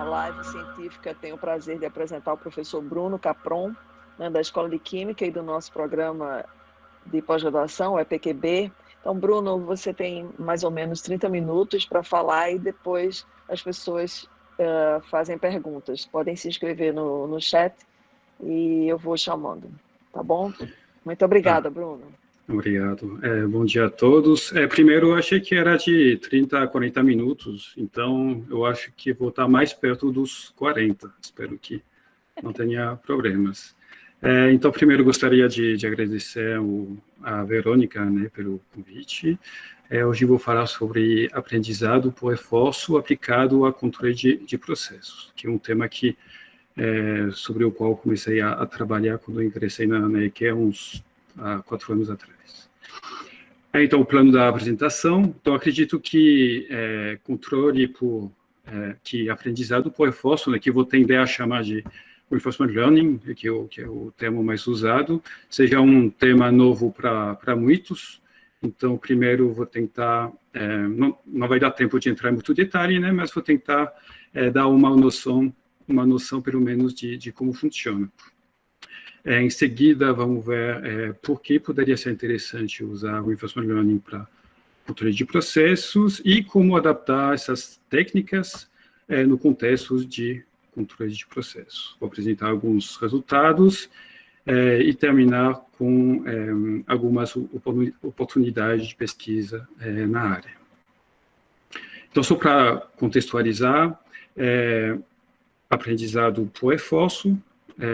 nossa live científica, tenho o prazer de apresentar o professor Bruno Capron, né, da Escola de Química e do nosso programa de pós-graduação, o EPQB. Então, Bruno, você tem mais ou menos 30 minutos para falar e depois as pessoas fazem perguntas. Podem se inscrever no chat e eu vou chamando, tá bom? Muito obrigada, Bruno. Obrigado. Bom dia a todos. Primeiro, eu achei que era de 30 a 40 minutos, então eu acho que vou estar mais perto dos 40. Espero que não tenha problemas. Então, primeiro, gostaria de agradecer a Verônica, né, pelo convite. Hoje vou falar sobre aprendizado por reforço aplicado a controle de processos, que é um tema sobre o qual comecei a trabalhar quando eu ingressei na EQE há 4 anos atrás. Então, o plano da apresentação. Então, acredito que que aprendizado por reforço, né, que eu vou tender a chamar de Reinforcement Learning, que é o termo mais usado, seja um tema novo para muitos. Então, primeiro, vou tentar, não vai dar tempo de entrar em muito detalhe, né, mas vou tentar dar uma noção pelo menos de como funciona. Em seguida, vamos ver por que poderia ser interessante usar o Reinforcement Learning para controle de processos e como adaptar essas técnicas no contexto de controle de processos. Vou apresentar alguns resultados e terminar com algumas oportunidades de pesquisa na área. Então, só para contextualizar, aprendizado por reforço,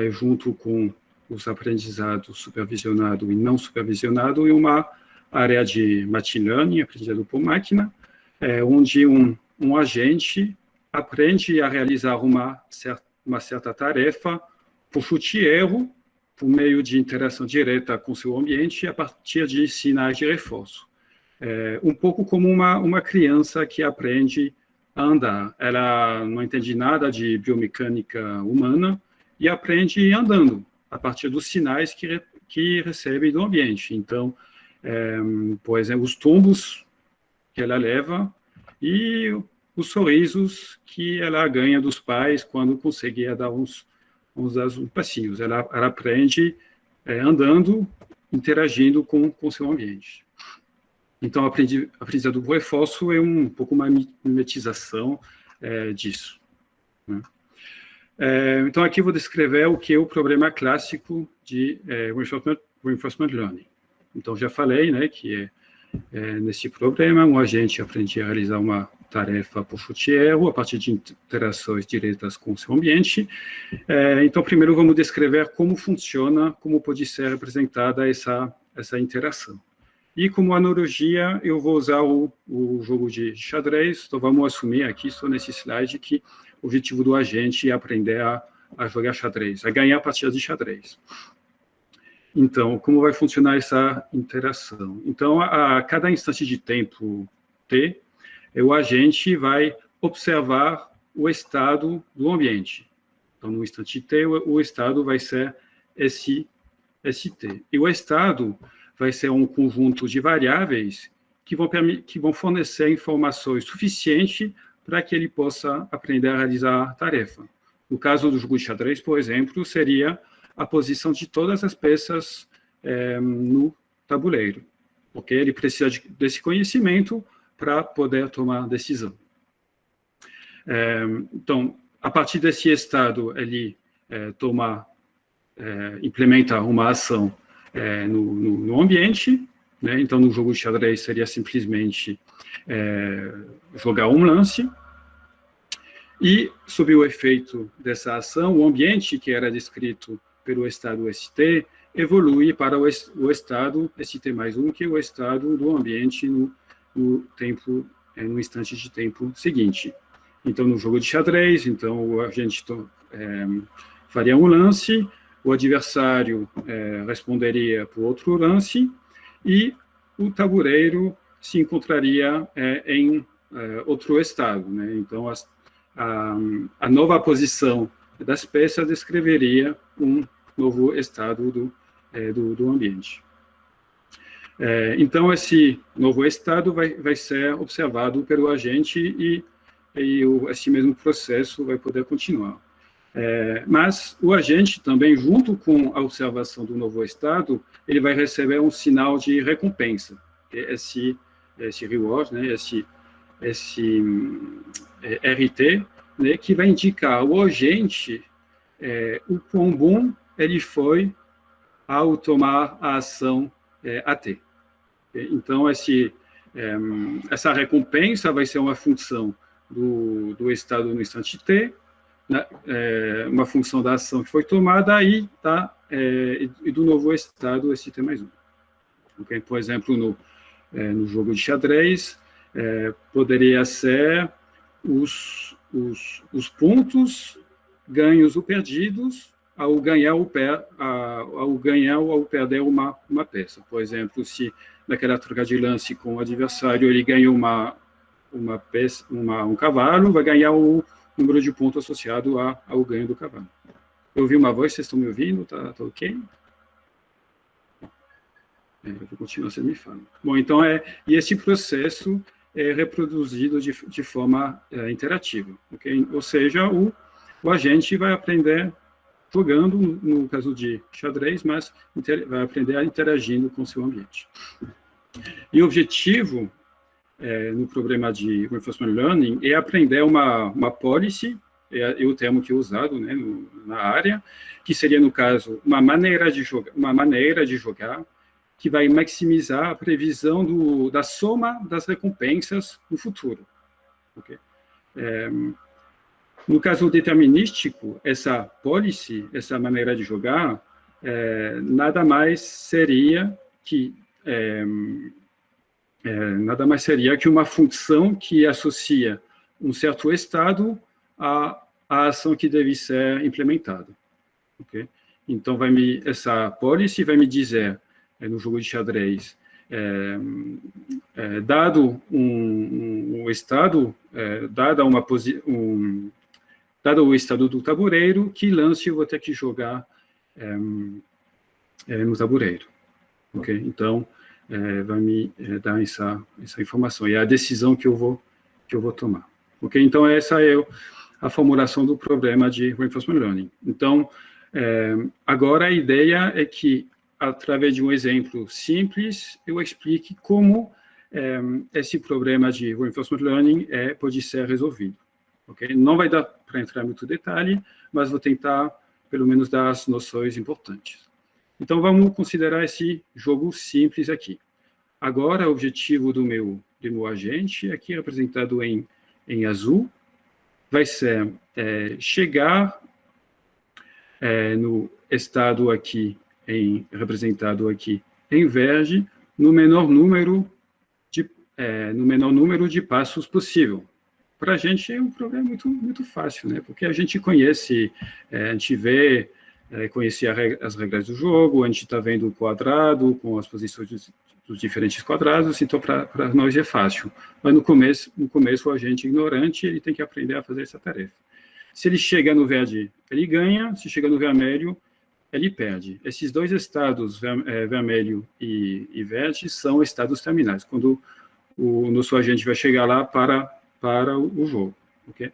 junto com os aprendizados supervisionado e não supervisionado, e uma área de machine learning, aprendizado por máquina, onde um agente aprende a realizar uma certa tarefa por chute e erro, por meio de interação direta com seu ambiente, a partir de sinais de reforço. Um pouco como uma criança que aprende a andar. Ela não entende nada de biomecânica humana e aprende andando, a partir dos sinais que recebe do ambiente. Então, por exemplo, os tombos que ela leva e os sorrisos que ela ganha dos pais quando conseguia dar uns passinhos. Ela aprende andando, interagindo com seu ambiente. Então, aprendizado por reforço é um pouco uma mimetização disso, né? Então, aqui eu vou descrever o que é o problema clássico de Reinforcement Learning. Então, já falei, né, que nesse problema, um agente aprende a realizar uma tarefa por chute e erro, a partir de interações diretas com seu ambiente. Então, primeiro vamos descrever como funciona, como pode ser representada essa interação. E como analogia, eu vou usar o jogo de xadrez. Então, vamos assumir aqui, só nesse slide, que o objetivo do agente é aprender a jogar xadrez, a ganhar partidas de xadrez. Então, como vai funcionar essa interação? Então, a cada instante de tempo t, o agente vai observar o estado do ambiente. Então, no instante t, o estado vai ser st. E o estado vai ser um conjunto de variáveis que vão fornecer informações suficientes para que ele possa aprender a realizar a tarefa. No caso do jogo de xadrez, por exemplo, seria a posição de todas as peças no tabuleiro, porque ele precisa desse conhecimento para poder tomar decisão. Então, a partir desse estado, ele implementa uma ação no ambiente, né? Então, no jogo de xadrez seria simplesmente jogar um lance, e, sob o efeito dessa ação, o ambiente que era descrito pelo estado ST evolui para o estado ST+1, que é o estado do ambiente no instante de tempo seguinte. Então, no jogo de xadrez, então, o agente faria um lance, o adversário responderia por outro lance, e o tabuleiro se encontraria em outro estado, né? Então, a nova posição das peças descreveria um novo estado do ambiente. Então, esse novo estado vai ser observado pelo agente e e esse mesmo processo vai poder continuar. Mas o agente também, junto com a observação do novo estado, ele vai receber um sinal de recompensa, esse reward, né, esse RT, né, que vai indicar ao agente o quão bom ele foi ao tomar a ação AT. Então, essa recompensa vai ser uma função do estado no instante T, né, uma função da ação que foi tomada e do novo estado, esse T mais 1. Okay? Por exemplo, no jogo de xadrez, poderia ser os pontos ganhos ou perdidos ao ganhar ou perder uma peça. Por exemplo, se naquela troca de lance com o adversário ele ganha um cavalo, vai ganhar o número de pontos associado ao ganho do cavalo. Eu ouvi uma voz, vocês estão me ouvindo? Tá ok? Eu vou continuar, você me fala. Bom, então, e esse processo é reproduzido de forma interativa, ok? Ou seja, o agente vai aprender jogando, no caso de xadrez, mas vai aprender interagindo com o seu ambiente. E o objetivo no problema de Reinforcement Learning é aprender uma policy, é o termo que é usado, né, na área, que seria, no caso, uma maneira de jogar que vai maximizar a previsão da soma das recompensas no futuro. Okay? No caso determinístico, essa policy, essa maneira de jogar, nada mais seria que uma função que associa um certo estado à ação que deve ser implementada. Okay? Então, essa policy vai me dizer, no jogo de xadrez, dado um estado, dado o estado do tabuleiro, que lance eu vou ter que jogar no tabuleiro. Okay? Então, vai me dar essa informação, e é a decisão que eu vou tomar. Okay? Então, essa é a formulação do problema de Reinforcement Learning. Então, agora a ideia é que, através de um exemplo simples, eu explique como esse problema de Reinforcement Learning pode ser resolvido. Okay? Não vai dar para entrar em muito detalhe, mas vou tentar, pelo menos, dar as noções importantes. Então, vamos considerar esse jogo simples aqui. Agora, o objetivo do meu agente, aqui representado em azul, vai ser chegar no estado aqui, representado aqui em verde, no menor número de passos possível. Para a gente é um problema muito, muito fácil, né? Porque a gente conhece, a gente vê, conhece as regras do jogo, a gente está vendo o quadrado com as posições dos diferentes quadrados, então para nós é fácil. Mas no começo o agente ignorante, ele tem que aprender a fazer essa tarefa. Se ele chega no verde, ele ganha, se chega no vermelho, ele perde. Esses dois estados, vermelho e verde, são estados terminais, quando o nosso agente vai chegar lá para o jogo. Okay?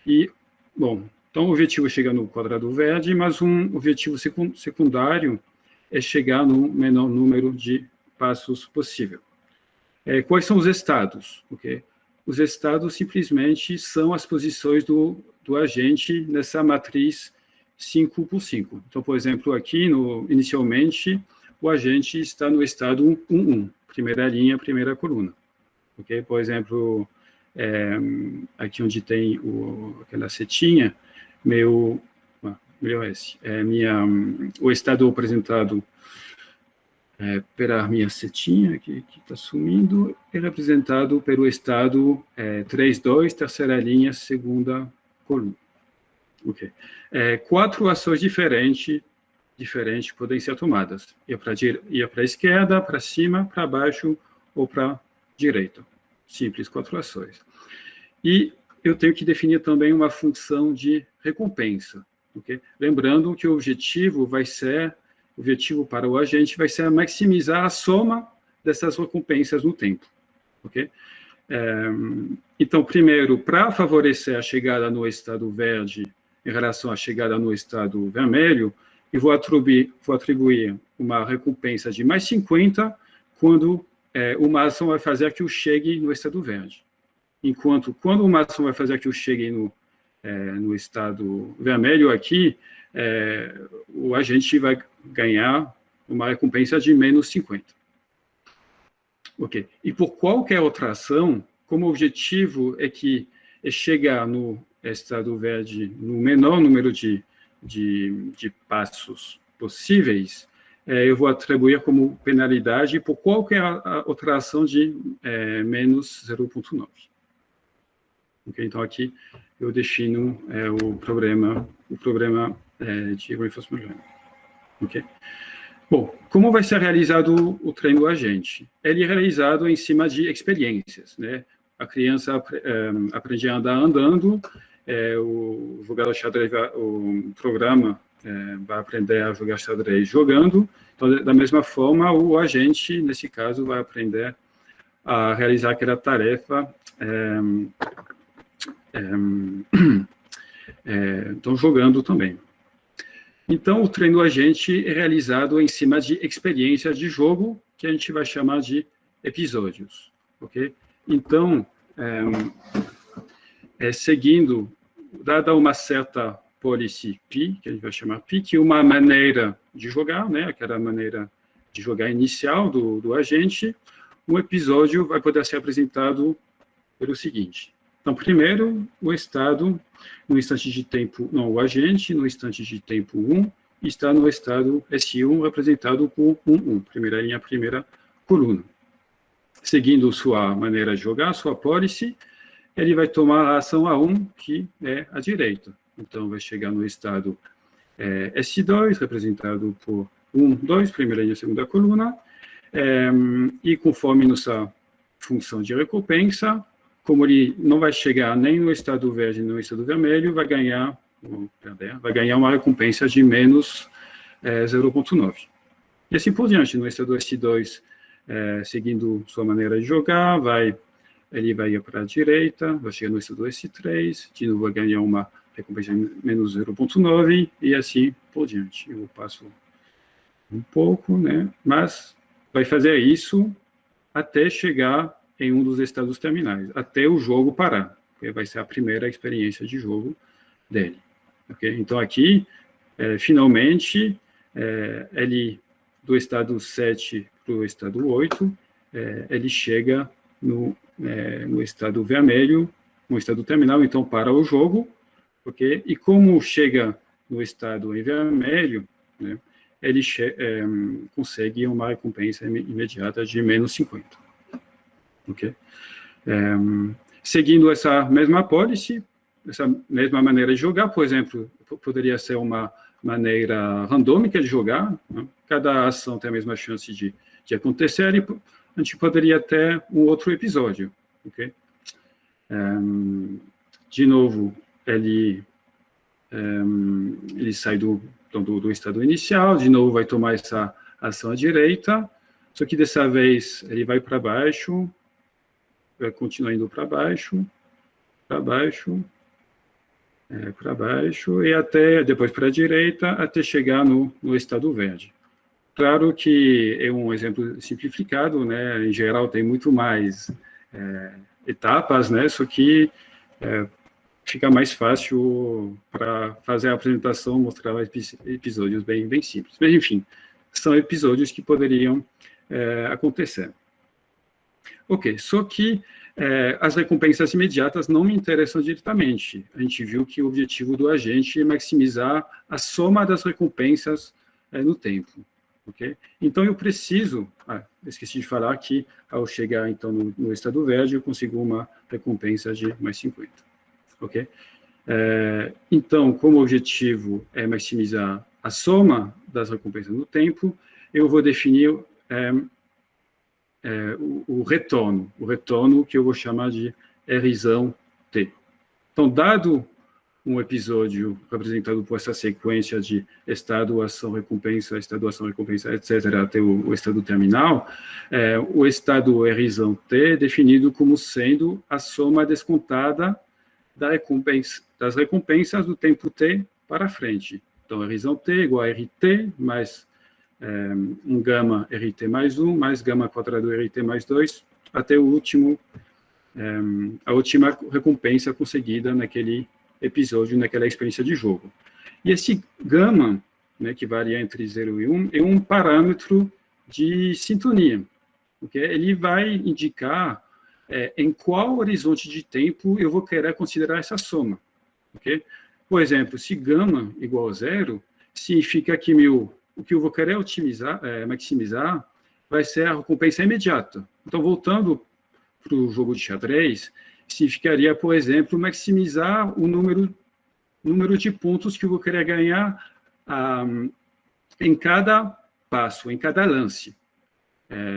E, bom, então o objetivo é chegar no quadrado verde, mas um objetivo secundário é chegar no menor número de passos possível. Quais são os estados? Okay? Os estados simplesmente são as posições do agente nessa matriz 5 por 5. Então, por exemplo, aqui, inicialmente, o agente está no estado 1-1, primeira linha, primeira coluna. Okay? Por exemplo, aqui onde tem aquela setinha, o estado apresentado pela minha setinha, que está sumindo, é representado pelo estado 3-2, terceira linha, segunda coluna. Okay. 4 ações diferentes podem ser tomadas. Ir para a esquerda, para cima, para baixo ou para a direita. Simples, 4 ações. E eu tenho que definir também uma função de recompensa. Okay? Lembrando que o objetivo para o agente vai ser maximizar a soma dessas recompensas no tempo. Okay? Então, primeiro, para favorecer a chegada no estado verde em relação à chegada no estado vermelho, eu vou atribuir uma recompensa de mais 50 quando uma ação vai fazer que eu chegue no estado verde. Enquanto, quando uma ação vai fazer que eu chegue no estado vermelho aqui, o agente vai ganhar uma recompensa de menos 50. Ok. E por qualquer outra ação, como o objetivo é chegar no estado verde no menor número de passos possíveis, eu vou atribuir como penalidade por qualquer outra ação de menos 0,9. Okay? Então, aqui eu defino o problema de reinforcement learning. Okay? Bom, como vai ser realizado o treino do agente? Ele é realizado em cima de experiências, né? A criança aprende a andar andando, o jogador xadrez, o programa vai aprender a jogar xadrez jogando. Então, da mesma forma, o agente, nesse caso, vai aprender a realizar aquela tarefa então, jogando também. Então, o treino do agente é realizado em cima de experiências de jogo, que a gente vai chamar de episódios, ok? Então, seguindo, dada uma certa policy P, que a gente vai chamar P, que é uma maneira de jogar, né, aquela maneira de jogar inicial do agente, um episódio vai poder ser apresentado pelo seguinte. Então, primeiro, o estado, no instante de tempo, não, o agente, no instante de tempo 1, está no estado S1, representado por 1, primeira linha, primeira coluna. Seguindo sua maneira de jogar, sua policy, ele vai tomar a ação A1, que é a direita. Então, vai chegar no estado S2, representado por 1, 2, primeira linha, segunda coluna, e conforme nossa função de recompensa, como ele não vai chegar nem no estado verde nem no estado vermelho, vai ganhar uma recompensa de menos 0,9. E assim por diante, no estado S2, seguindo sua maneira de jogar, ele vai ir para a direita, vai chegar no estado S3, de novo vai ganhar uma recompensa de menos 0,9, e assim por diante. Eu passo um pouco, né? Mas vai fazer isso até chegar em um dos estados terminais, até o jogo parar, que vai ser a primeira experiência de jogo dele. Okay? Então, aqui, finalmente, ele, do estado 7 para o estado 8, ele chega no estado vermelho, no estado terminal, então para o jogo, okay? E como chega no estado em vermelho, né, ele consegue uma recompensa imediata de menos 50. Okay? Seguindo essa mesma policy, essa mesma maneira de jogar, por exemplo, poderia ser uma maneira randômica de jogar, né? Cada ação tem a mesma chance de acontecer, e a gente poderia ter um outro episódio. Okay? De novo, ele sai do estado inicial, de novo vai tomar essa ação à direita, só que dessa vez ele vai para baixo, vai continuar indo para baixo, e até, depois para a direita, até chegar no estado verde. Claro que é um exemplo simplificado, né? Em geral tem muito mais etapas, né? Só que fica mais fácil para fazer a apresentação, mostrar episódios bem simples. Mas, enfim, são episódios que poderiam acontecer. Ok, só que as recompensas imediatas não me interessam diretamente. A gente viu que o objetivo do agente é maximizar a soma das recompensas no tempo. Okay? Então, eu preciso... esqueci de falar que, ao chegar, então, no estado verde, eu consigo uma recompensa de mais 50. Okay? Então, como o objetivo é maximizar a soma das recompensas no tempo, eu vou definir o retorno que eu vou chamar de Rzão T. Então, dado um episódio representado por essa sequência de estado, ação, recompensa, etc., até o estado terminal, o estado horizon T é definido como sendo a soma descontada das recompensas do tempo T para frente. Então, horizon T igual a RT mais um gama RT mais 1, mais gama quadrado RT mais 2, até o último, a última recompensa conseguida naquele episódio, naquela experiência de jogo. E esse gama, né, que varia entre 0 e 1, é um parâmetro de sintonia, porque ele vai indicar em qual horizonte de tempo eu vou querer considerar essa soma. Okay? Por exemplo, se gama igual a 0, significa que o que eu vou querer maximizar vai ser a recompensa imediata. Então, voltando para o jogo de xadrez, significaria, por exemplo, maximizar o número de pontos que eu vou querer ganhar em cada passo, em cada lance.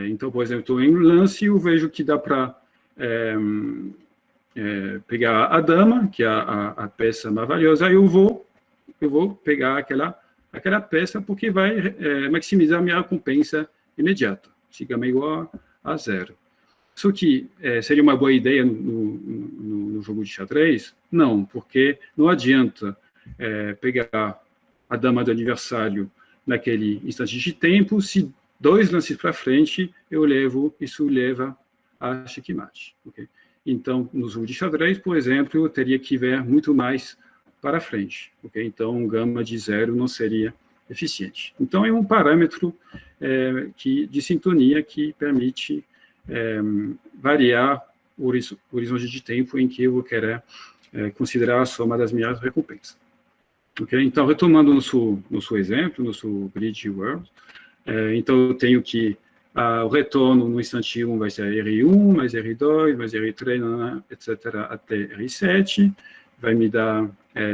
Então, por exemplo, em um lance eu vejo que dá para pegar a dama, que é a peça mais valiosa, eu vou pegar aquela peça porque vai maximizar a minha recompensa imediata. Se gama igual a 0. Isso que seria uma boa ideia no jogo de xadrez? Não, porque não adianta pegar a dama do adversário naquele instante de tempo, se 2 lances para frente, isso leva a checkmate. Okay? Então, no jogo de xadrez, por exemplo, eu teria que ver muito mais para frente. Okay? Então, um gama de 0 não seria eficiente. Então, é um parâmetro de sintonia que permite variar o horizonte de tempo em que eu vou querer considerar a soma das minhas recompensas. Okay? Então, retomando nosso exemplo, nosso grid world, então eu tenho que o retorno no instante 1 vai ser R1, mais R2, mais R3, etc., até R7, vai me dar,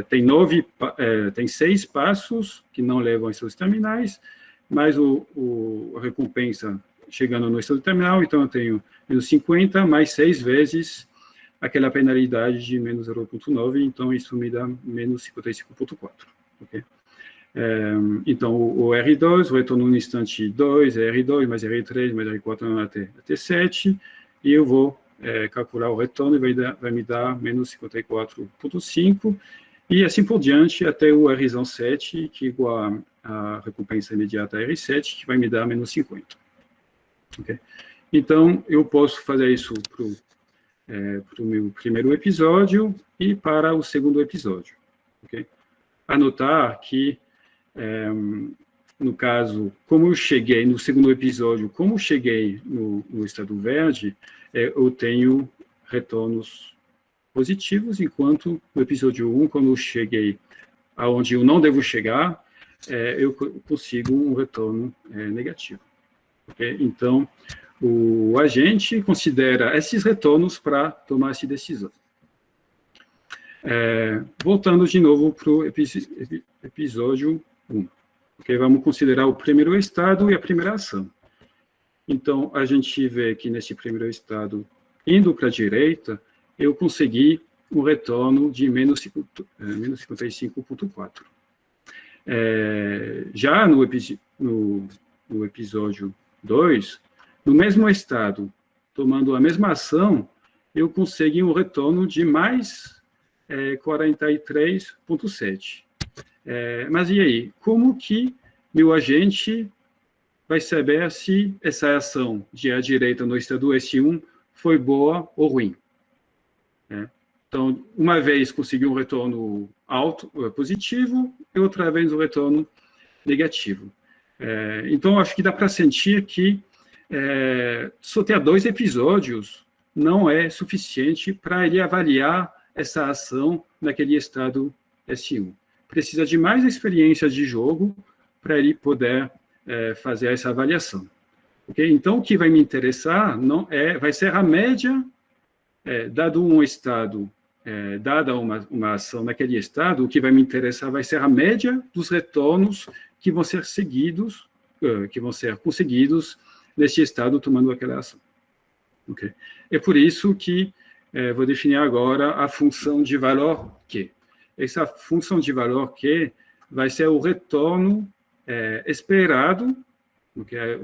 tem 6 passos que não levam a estados terminais, mais a recompensa chegando no estado terminal, então eu tenho menos 50 mais 6 vezes aquela penalidade de menos 0,9, então isso me dá menos 55,4. Okay? Então, o R2, o retorno no instante 2, é R2, mais R3, mais R4 até 7, e eu vou calcular o retorno e vai me dar menos 54,5, e assim por diante, até o Rzão 7, que é igual a recompensa imediata R7, que vai me dar menos 50. Okay? Então, eu posso fazer isso para o meu primeiro episódio e para o segundo episódio. Okay? Anotar que, no caso, como eu cheguei no segundo episódio, como eu cheguei no estado verde, eu tenho retornos positivos, enquanto no episódio 1, quando eu cheguei aonde eu não devo chegar, eu consigo um retorno negativo. Okay? Então, o agente considera esses retornos para tomar essa decisão. Voltando de novo para o episódio 1. Okay? Vamos considerar o primeiro estado e a primeira ação. Então, a gente vê que nesse primeiro estado, indo para a direita, eu consegui um retorno de menos 55,4. Já no episódio 2, no mesmo estado, tomando a mesma ação, eu consegui um retorno de mais 43,7. Mas e aí? Como que meu agente vai saber se essa ação de à direita no estado S1 foi boa ou ruim? Então, uma vez consegui um retorno alto, positivo, e outra vez um retorno negativo. Então, acho que dá para sentir que só ter 2 episódios não é suficiente para ele avaliar essa ação naquele estado S1. Precisa de mais experiências de jogo para ele poder fazer essa avaliação. Okay? Então, o que vai me interessar vai ser a média, dado um estado, dada uma ação naquele estado, o que vai me interessar vai ser a média dos retornos que vão ser seguidos, que vão ser conseguidos nesse estado tomando aquela ação. Okay? É por isso que vou definir agora a função de valor Q. essa função de valor Q vai ser o retorno esperado, que é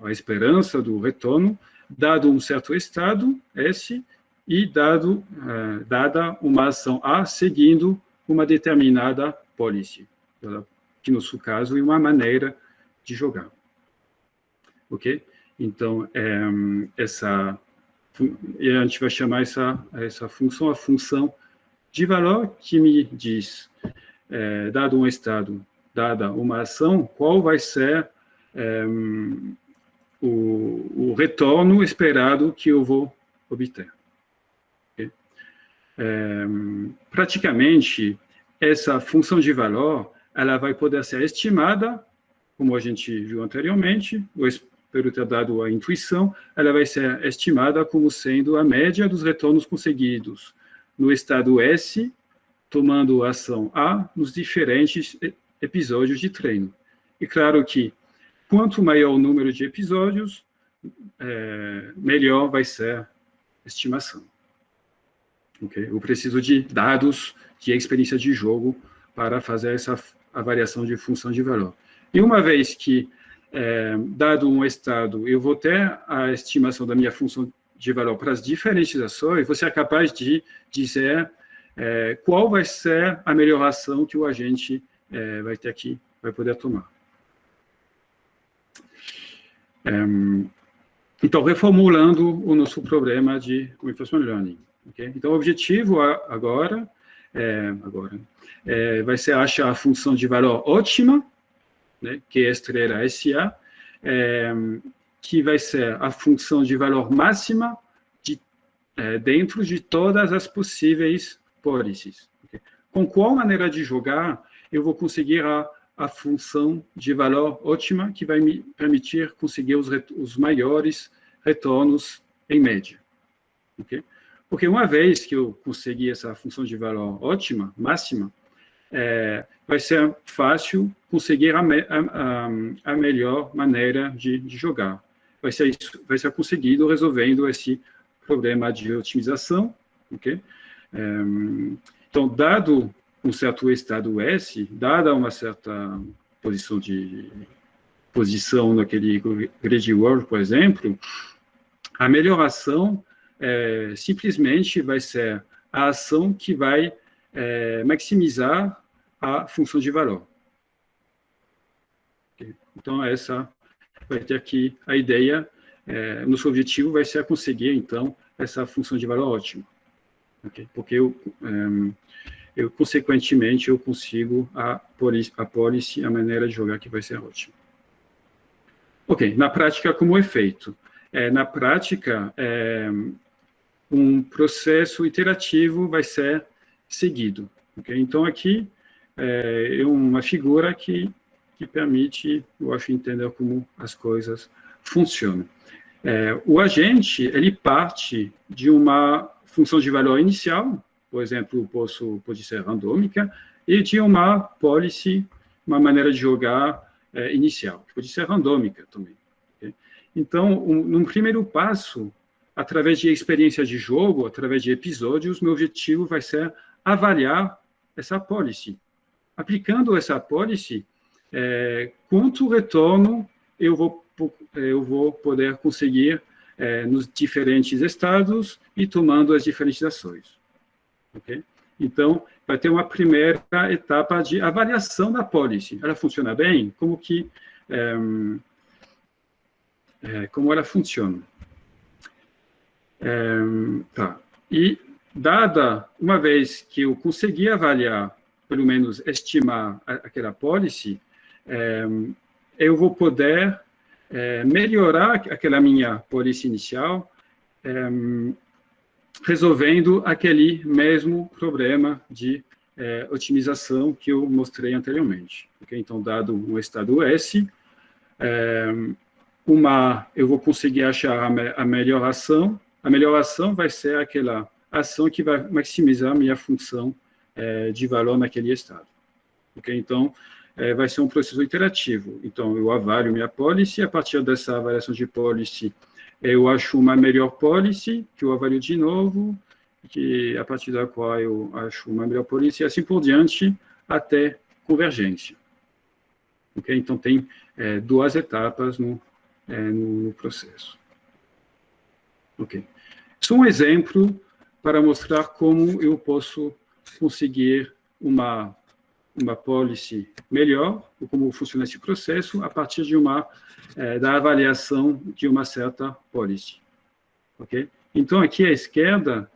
a esperança do retorno, dado um certo estado, S, e dada uma ação A, seguindo uma determinada policy, que no nosso caso é uma maneira de jogar. Ok? Então, a gente vai chamar essa função a função de valor, que me diz, dado um estado, dada uma ação, qual vai ser o retorno esperado que eu vou obter. Okay? Praticamente, essa função de valor, ela vai poder ser estimada, como a gente viu anteriormente, eu espero ter dado a intuição, ela vai ser estimada como sendo a média dos retornos conseguidos no estado S, tomando a ação A nos diferentes episódios de treino. E claro que, quanto maior o número de episódios, melhor vai ser a estimação. Okay? Eu preciso de dados de experiência de jogo para fazer essa avaliação de função de valor. E uma vez que, dado um estado, eu vou ter a estimação da minha função de valor para as diferentes ações, você é capaz de dizer qual vai ser a melhor ação que o agente vai poder tomar. Então, reformulando o nosso problema de Reinforcement Learning. Okay? Então, o objetivo agora vai ser achar a função de valor ótima, né, que é estrela SA, que vai ser a função de valor máxima dentro de todas as possíveis policies. Okay? Com qual maneira de jogar eu vou conseguir a função de valor ótima que vai me permitir conseguir os maiores retornos em média. Okay? Porque uma vez que eu conseguir essa função de valor ótima, máxima, vai ser fácil conseguir a melhor maneira de jogar. Vai ser conseguido resolvendo esse problema de otimização. Okay? Então, dado um certo estado S, dada uma certa posição naquele grid world, por exemplo, a melhoração simplesmente vai ser a ação que vai maximizar a função de valor. Okay? Então, essa vai ter aqui a ideia, nosso objetivo vai ser conseguir, então, essa função de valor ótima. Okay? Porque consequentemente, eu consigo a policy, a maneira de jogar que vai ser ótima. Ok, na prática, como é feito? Na prática, um processo iterativo vai ser seguido. Okay? Então, aqui é uma figura que permite, eu acho, entender como as coisas funcionam. O agente, ele parte de uma função de valor inicial, por exemplo, pode ser randômica, e de uma policy, uma maneira de jogar inicial, que pode ser randômica também. Okay? Então, num primeiro passo, através de experiência de jogo, através de episódios, meu objetivo vai ser avaliar essa policy. Aplicando essa policy, quanto retorno eu vou poder conseguir nos diferentes estados e tomando as diferentes ações. Okay? Então, vai ter uma primeira etapa de avaliação da policy. Ela funciona bem? Como ela funciona? Tá. E, uma vez que eu consegui avaliar, pelo menos estimar aquela policy, eu vou poder melhorar aquela minha policy inicial, resolvendo aquele mesmo problema de otimização que eu mostrei anteriormente. Okay? Então, dado um estado S, eu vou conseguir achar a melhor ação. A melhor ação vai ser aquela ação que vai maximizar a minha função de valor naquele estado. Okay? Então, vai ser um processo iterativo. Então, eu avalio minha policy, a partir dessa avaliação de policy, eu acho uma melhor policy, que eu avalio de novo, que a partir da qual eu acho uma melhor policy, e assim por diante, até convergência. Okay? Então, tem duas etapas no processo. Okay. Isso é um exemplo para mostrar como eu posso conseguir uma policy melhor, ou como funciona esse processo, a partir de da avaliação de uma certa policy. Okay? Então, aqui à esquerda,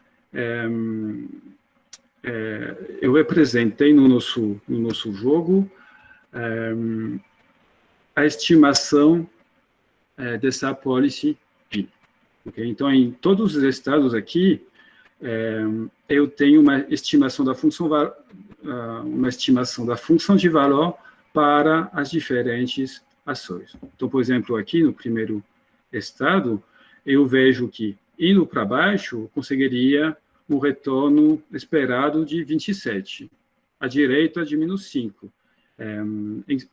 eu representei no nosso jogo a estimação dessa policy P. Okay? Então, em todos os estados aqui, eu tenho uma estimação da função de valor para as diferentes ações. Então, por exemplo, aqui no primeiro estado, eu vejo que, indo para baixo, eu conseguiria um retorno esperado de 27. À direita, de menos 5.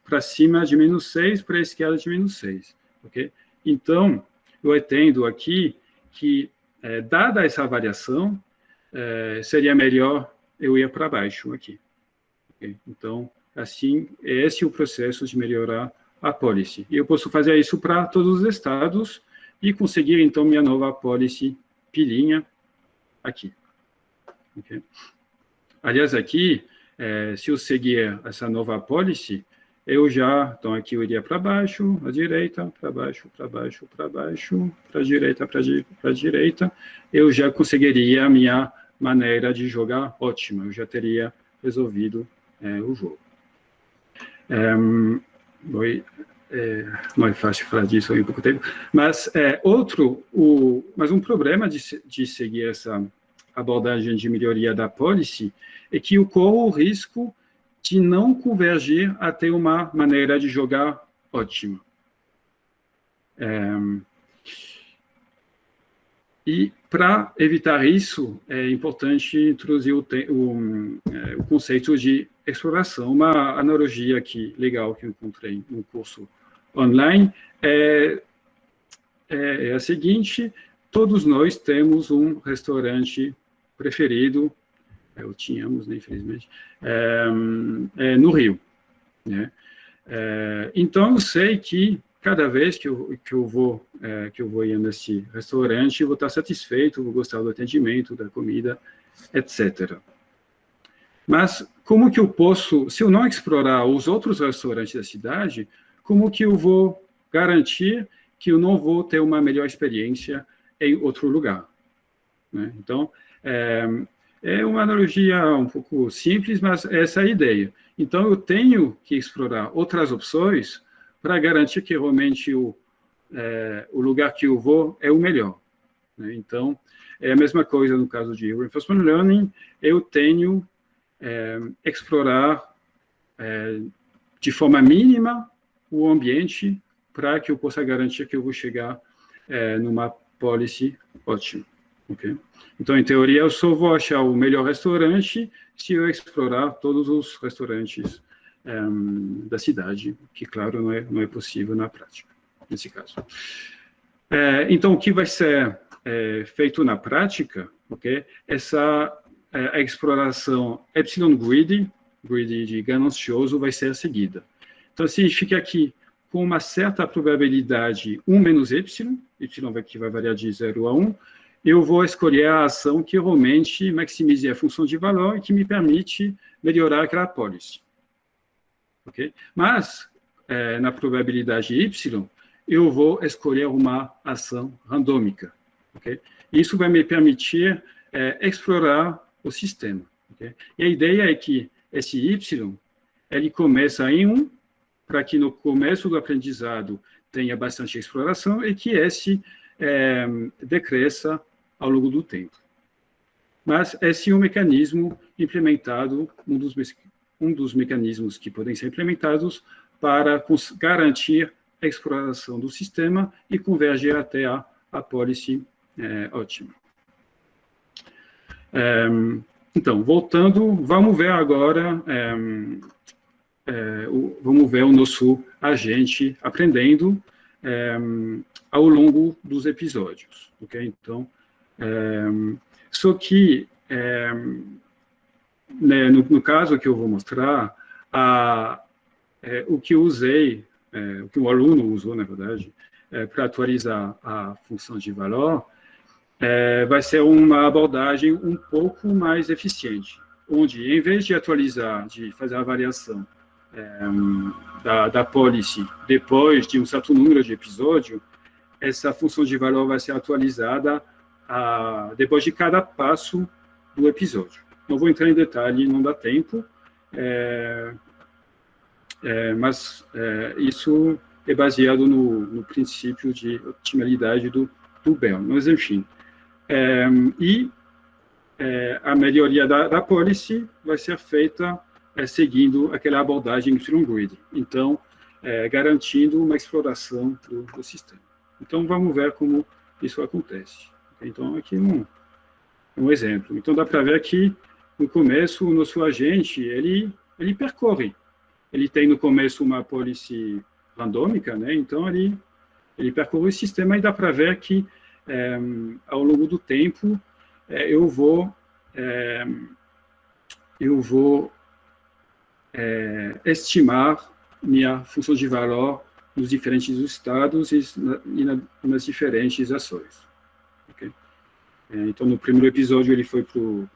Para cima, de menos 6, para a esquerda, de menos 6. Okay? Então, eu entendo aqui que, dada essa variação, seria melhor eu ir para baixo aqui. Okay? Então, assim, esse é o processo de melhorar a policy. E eu posso fazer isso para todos os estados e conseguir, então, minha nova policy pilinha aqui. Okay? Aliás, aqui, se eu seguir essa nova policy, então aqui eu iria para baixo, à direita, para baixo, para baixo, para baixo, para a direita, para a direita, eu já conseguiria a minha maneira de jogar ótima, eu já teria resolvido o jogo. Não é fácil falar disso em pouco tempo, mas um problema de seguir essa abordagem de melhoria da policy é que eu corro o risco de não convergir até uma maneira de jogar ótima. E, para evitar isso, é importante introduzir o conceito de exploração. Uma analogia aqui legal que eu encontrei no curso online é a seguinte: todos nós temos um restaurante preferido, ou tínhamos, né, infelizmente, no Rio. Né? Então, eu sei que cada vez que eu vou ir nesse restaurante, eu vou estar satisfeito, vou gostar do atendimento, da comida, etc. Mas como que eu posso, se eu não explorar os outros restaurantes da cidade, como que eu vou garantir que eu não vou ter uma melhor experiência em outro lugar? Né? Então, é uma analogia um pouco simples, mas essa é a ideia. Então, eu tenho que explorar outras opções para garantir que realmente o lugar que eu vou é o melhor. Né? Então, é a mesma coisa no caso de Reinforcement Learning, eu tenho explorar de forma mínima o ambiente para que eu possa garantir que eu vou chegar numa policy ótima. Okay? Então, em teoria, eu só vou achar o melhor restaurante se eu explorar todos os restaurantes da cidade, que, claro, não é possível na prática, nesse caso. Então, o que vai ser feito na prática, okay? A exploração epsilon grid de ganancioso, vai ser a seguida. Então, se fica aqui com uma certa probabilidade 1 menos epsilon que vai variar de 0 a 1, eu vou escolher a ação que realmente maximize a função de valor e que me permite melhorar aquela policy. Okay? Mas, na probabilidade y, eu vou escolher uma ação randômica. Okay? Isso vai me permitir explorar o sistema. Okay? E a ideia é que esse y, ele começa em 1, para que no começo do aprendizado tenha bastante exploração e que esse decresça ao longo do tempo. Mas esse é um mecanismo implementado, um dos mecanismos que podem ser implementados para garantir a exploração do sistema e convergir até a policy ótima. Então, voltando, vamos ver agora, vamos ver o nosso agente aprendendo ao longo dos episódios. Okay? Então, Só que, né, no caso que eu vou mostrar, o que eu usei, o que o aluno usou, na verdade, para atualizar a função de valor, vai ser uma abordagem um pouco mais eficiente, onde, em vez de atualizar, de fazer a avaliação da policy depois de um certo número de episódios, essa função de valor vai ser atualizada depois de cada passo do episódio. Não vou entrar em detalhe, não dá tempo, mas isso é baseado no princípio de optimalidade do Bell. Mas, enfim, a melhoria da policy vai ser feita seguindo aquela abordagem Y-Grid, então, garantindo uma exploração do sistema. Então, vamos ver como isso acontece. Então, aqui um exemplo. Então, dá para ver que, no começo, o nosso agente, ele percorre. Ele tem, no começo, uma policy randômica, né? Então, ele percorre o sistema e dá para ver que, ao longo do tempo, eu vou estimar minha função de valor nos diferentes estados e nas diferentes ações. Okay? Então, no primeiro episódio, ele foi para o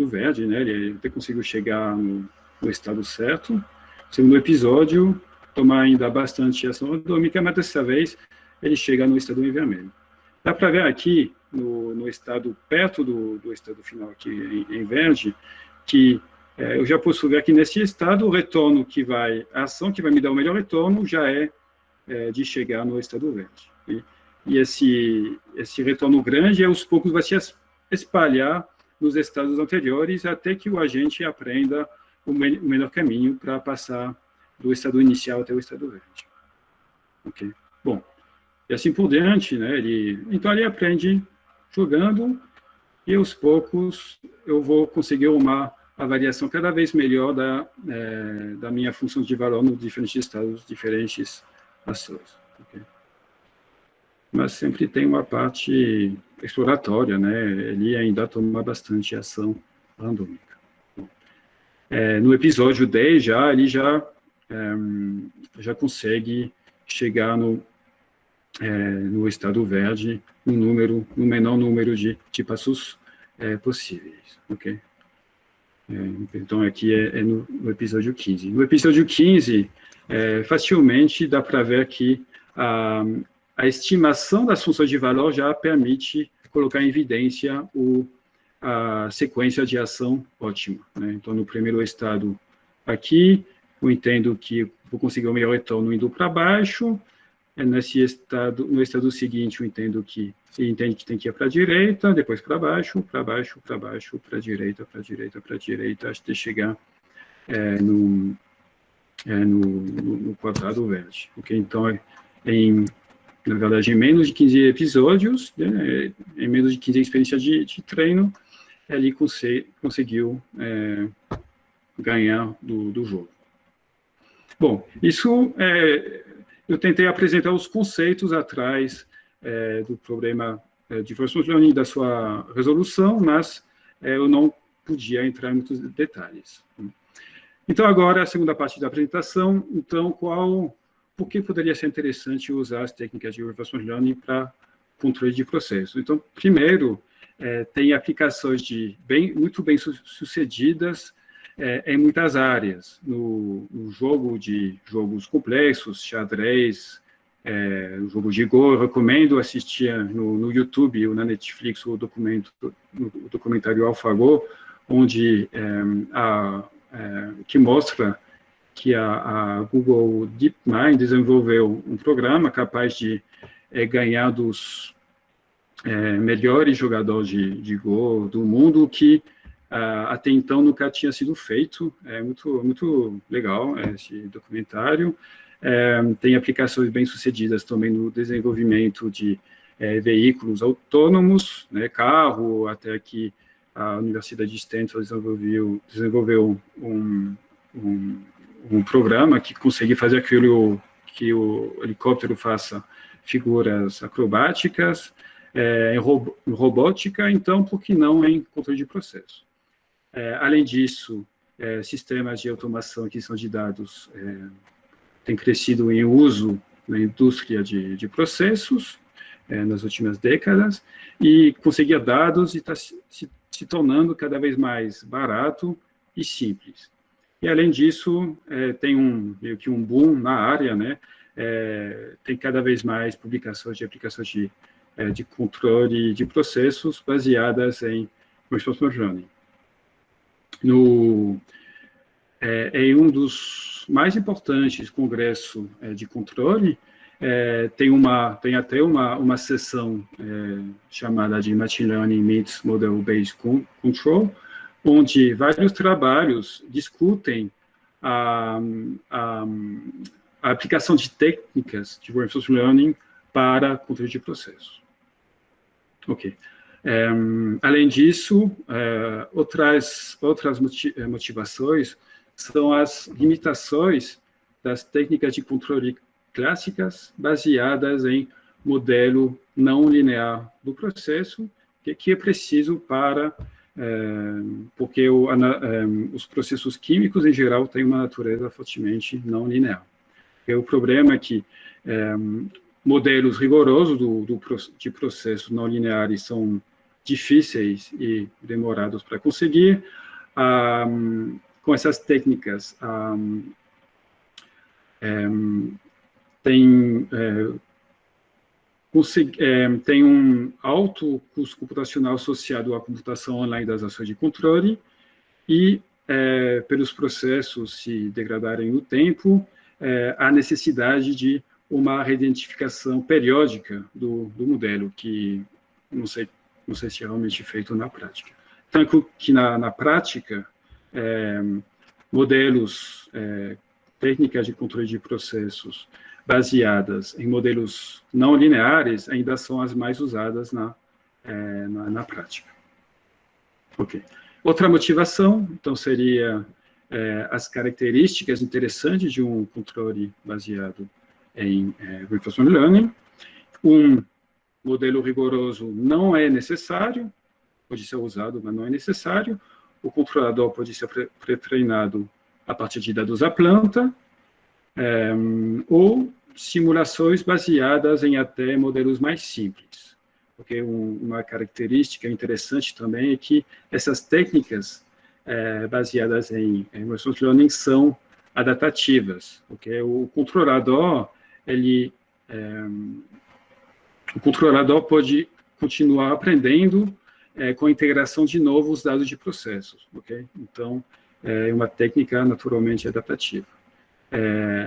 verde, né? Ele até conseguiu chegar no estado certo. No segundo episódio, tomar ainda bastante ação randômica, mas dessa vez ele chega no estado em vermelho. Dá para ver aqui, no estado perto do estado final, aqui em verde, que eu já posso ver que nesse estado o retorno a ação que vai me dar o melhor retorno já é de chegar no estado verde. E esse retorno grande, aos poucos, vai se espalhar nos estados anteriores até que o agente aprenda o melhor caminho para passar do estado inicial até o estado verde. Ok? Bom, e assim por diante, né? Então, ele aprende jogando e, aos poucos, eu vou conseguir uma avaliação cada vez melhor da minha função de valor nos diferentes estados, diferentes ações. Okay? Mas sempre tem uma parte exploratória, né? Ele ainda toma bastante ação randômica. No episódio 10, ele já consegue chegar no estado verde no menor número de passos possíveis. Ok? Então, aqui no episódio 15. No episódio 15, facilmente dá para ver que a estimação das funções de valor já permite colocar em evidência a sequência de ação ótima. Né? Então, no primeiro estado aqui, eu entendo que vou conseguir o melhor retorno indo para baixo. No estado seguinte, eu entendo que ele entende que tem que ir para a direita, depois para baixo, para baixo, para baixo, para a direita, para a direita, para a direita, até chegar no quadrado verde. Okay? Então, na verdade, em menos de 15 episódios, né, em menos de 15 experiências de treino, ele conseguiu ganhar do jogo. Bom, isso eu tentei apresentar os conceitos atrás do problema de reinforcement learning, da sua resolução, mas eu não podia entrar em muitos detalhes. Então, agora, a segunda parte da apresentação. Então, por que poderia ser interessante usar as técnicas de reinforcement learning para controle de processo? Então, primeiro, tem aplicações muito bem sucedidas em muitas áreas. No jogo de jogos complexos, xadrez, no jogo de Go, eu recomendo assistir no YouTube ou na Netflix o documentário AlphaGo, onde que mostra que a Google DeepMind desenvolveu um programa capaz de ganhar dos melhores jogadores de Go do mundo, que até então nunca tinha sido feito. É muito legal esse documentário. Tem aplicações bem-sucedidas também no desenvolvimento de veículos autônomos, né, carro, até que a Universidade de Stanford desenvolveu um programa que consegue fazer aquilo que o helicóptero faça figuras acrobáticas. em robótica, então, por que não em controle de processo? Além disso, sistemas de automação e aquisição de dados têm crescido em uso na indústria de processos nas últimas décadas, e conseguir dados está se tornando cada vez mais barato e simples. E, além disso, tem meio que um boom na área, né? Tem cada vez mais publicações de aplicações de controle de processos baseadas em Reinforcement Learning. Em um dos mais importantes congressos de controle, tem até uma sessão chamada de Machine Learning Meets Model-Based Control, onde vários trabalhos discutem a aplicação de técnicas de Reinforcement Learning para controle de processos. Ok. Além disso, outras motivações são as limitações das técnicas de controle clássicas baseadas em modelo não linear do processo, que é preciso porque os processos químicos, em geral, têm uma natureza fortemente não linear. O problema é que modelos rigorosos de processos não lineares são difíceis e demorados para conseguir. Com essas técnicas, tem um alto custo computacional associado à computação online das ações de controle, e, pelos processos se degradarem no tempo, a necessidade de uma reidentificação periódica do modelo, que não sei se é realmente feito na prática. Tanto que, na prática, modelos, técnicas de controle de processos baseadas em modelos não lineares ainda são as mais usadas na prática. Ok. Outra motivação, então, seria as características interessantes de um controle baseado em Reinforcement Learning. Um modelo rigoroso não é necessário, pode ser usado, mas não é necessário. O controlador pode ser pré-treinado a partir de dados da planta, ou simulações baseadas em até modelos mais simples. Porque uma característica interessante também é que essas técnicas baseadas em Reinforcement Learning são adaptativas. Okay? O controlador pode continuar aprendendo com a integração de novos dados de processos. Okay? Então, é uma técnica naturalmente adaptativa.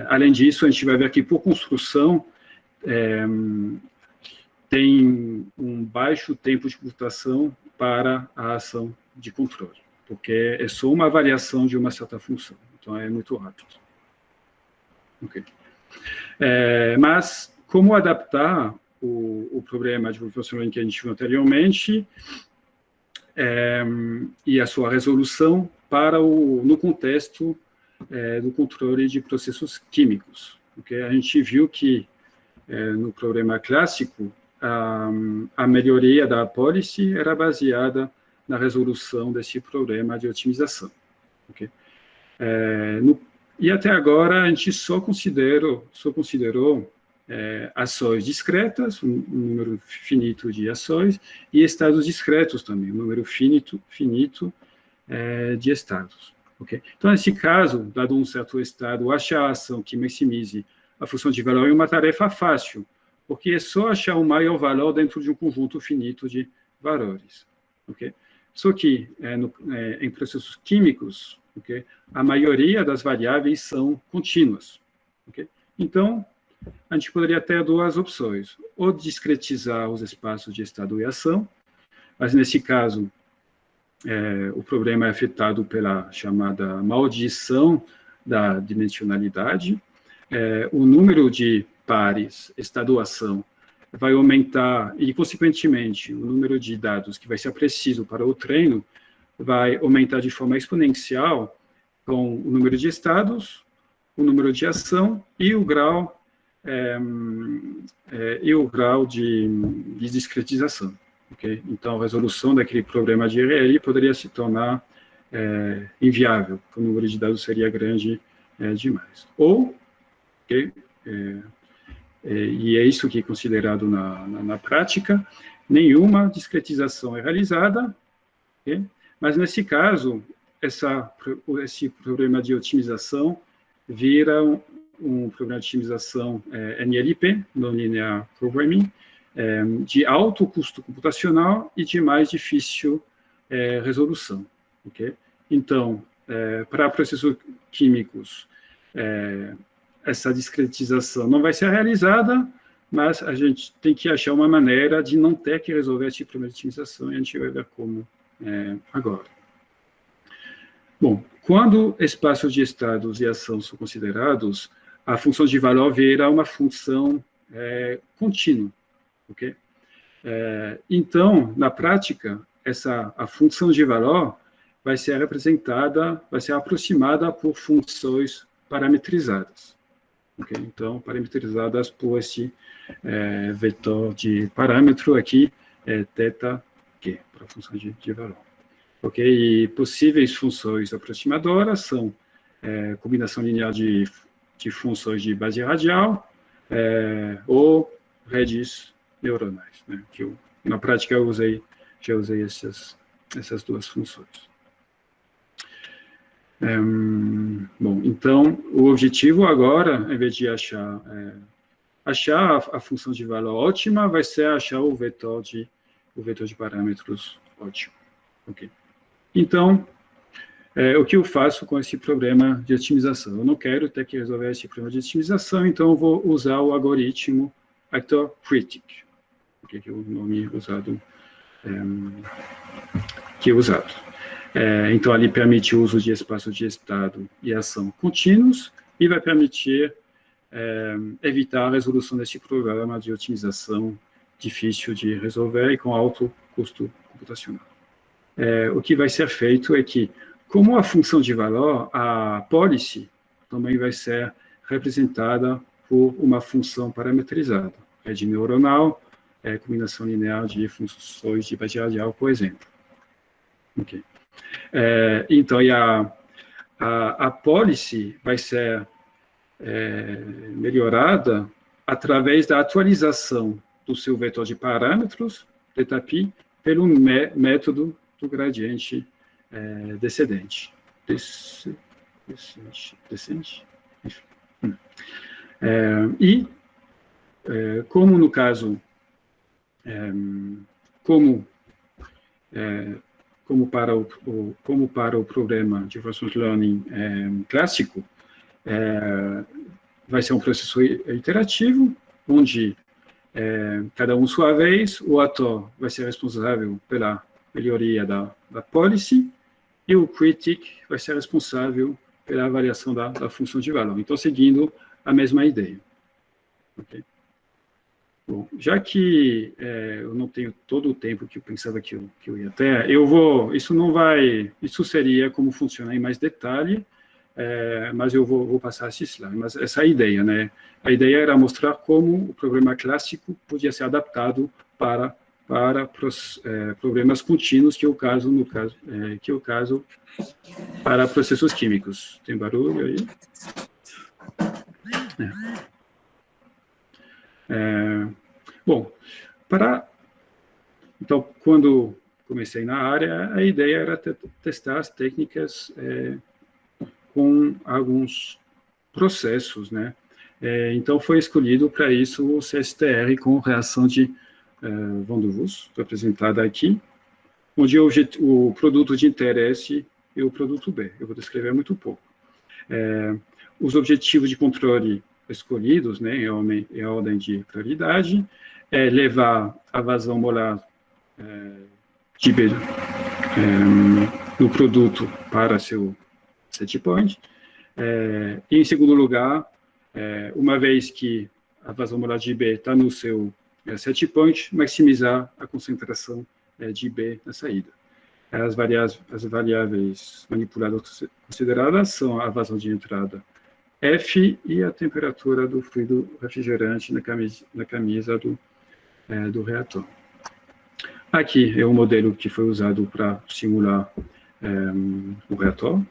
Além disso, a gente vai ver que, por construção, tem um baixo tempo de computação para a ação de controle, porque é só uma variação de uma certa função, então é muito rápido. Okay. Mas, como adaptar o problema de Reinforcement Learning que a gente viu anteriormente e a sua resolução no contexto do controle de processos químicos? Porque a gente viu que, no problema clássico, a melhoria da policy era baseada na resolução desse problema de otimização. Okay? E até agora a gente só considerou ações discretas, um número finito de ações, e estados discretos também, um número finito de estados. Okay? Então, nesse caso, dado um certo estado, achar a ação que maximize a função de valor é uma tarefa fácil, porque é só achar o maior valor dentro de um conjunto finito de valores. Okay? Só que, em processos químicos, okay, a maioria das variáveis são contínuas. Okay? Então, a gente poderia ter duas opções: ou discretizar os espaços de estado e ação, mas, nesse caso, o problema é afetado pela chamada maldição da dimensionalidade. O número de pares estado-ação vai aumentar e, consequentemente, o número de dados que vai ser preciso para o treino vai aumentar de forma exponencial com o número de estados, o número de ação e o grau e o grau de discretização. Okay? Então, a resolução daquele problema de RL poderia se tornar inviável, porque o número de dados seria grande demais. Ou, okay, e é isso que é considerado na prática, nenhuma discretização é realizada, okay? Mas nesse caso, esse problema de otimização vira um problema de otimização NLP, Non-Linear Programming, de alto custo computacional e de mais difícil resolução. Okay? Então, para processos químicos, essa discretização não vai ser realizada, mas a gente tem que achar uma maneira de não ter que resolver esse problema de otimização, e a gente vai ver como agora. Bom, quando espaços de estados e ação são considerados, a função de valor vira uma função contínua. Okay? Então, na prática, a função de valor vai ser representada, vai ser aproximada por funções parametrizadas. Okay? Então, parametrizadas por esse vetor de parâmetro aqui, θ, Q, para a função de valor. Okay? E possíveis funções aproximadoras são combinação linear de funções de base radial ou redes neuronais, né? Que na prática já usei essas duas funções. Bom, então, o objetivo agora, em vez de achar a função de valor ótima, vai ser achar o vetor de parâmetros ótimo. Okay. Então, o que eu faço com esse problema de otimização? Eu não quero ter que resolver esse problema de otimização, então eu vou usar o algoritmo Actor-Critic, que é o nome usado, então, ali permite o uso de espaços de estado e ação contínuos e vai permitir evitar a resolução desse problema de otimização difícil de resolver e com alto custo computacional. O que vai ser feito é que, como a função de valor, a policy também vai ser representada por uma função parametrizada, rede neuronal, combinação linear de funções de base radial, por exemplo. Okay. Então, a policy vai ser melhorada através da atualização do seu vetor de parâmetros, θ-π, pelo método do gradiente descendente. Enfim. Como no caso, como para o problema de reinforcement learning clássico, vai ser um processo iterativo, onde cada um sua vez, o ator vai ser responsável pela melhoria da policy, e o critic vai ser responsável pela avaliação da função de valor. Então, seguindo a mesma ideia. Okay? Bom, já que eu não tenho todo o tempo que eu pensava que eu ia ter, isso seria como funciona em mais detalhe, mas eu vou passar esse slide. Mas essa é a ideia, né? A ideia era mostrar como o problema clássico podia ser adaptado para problemas contínuos, que é o caso para processos químicos. Tem barulho aí? Bom, então, quando comecei na área, a ideia era testar as técnicas com alguns processos, né? Então, foi escolhido para isso o CSTR com reação de Van der Waals, representada aqui, onde o produto de interesse é o produto B. Eu vou descrever muito pouco. Os objetivos de controle escolhidos, né, em ordem de prioridade, levar a vazão molar de B no produto para seu set point. E, em segundo lugar, uma vez que a vazão molar de B está no seu set point, maximizar a concentração de B na saída. As variáveis manipuladas consideradas são a vazão de entrada F e a temperatura do fluido refrigerante na camisa do reator. Aqui é o modelo que foi usado para simular o reator.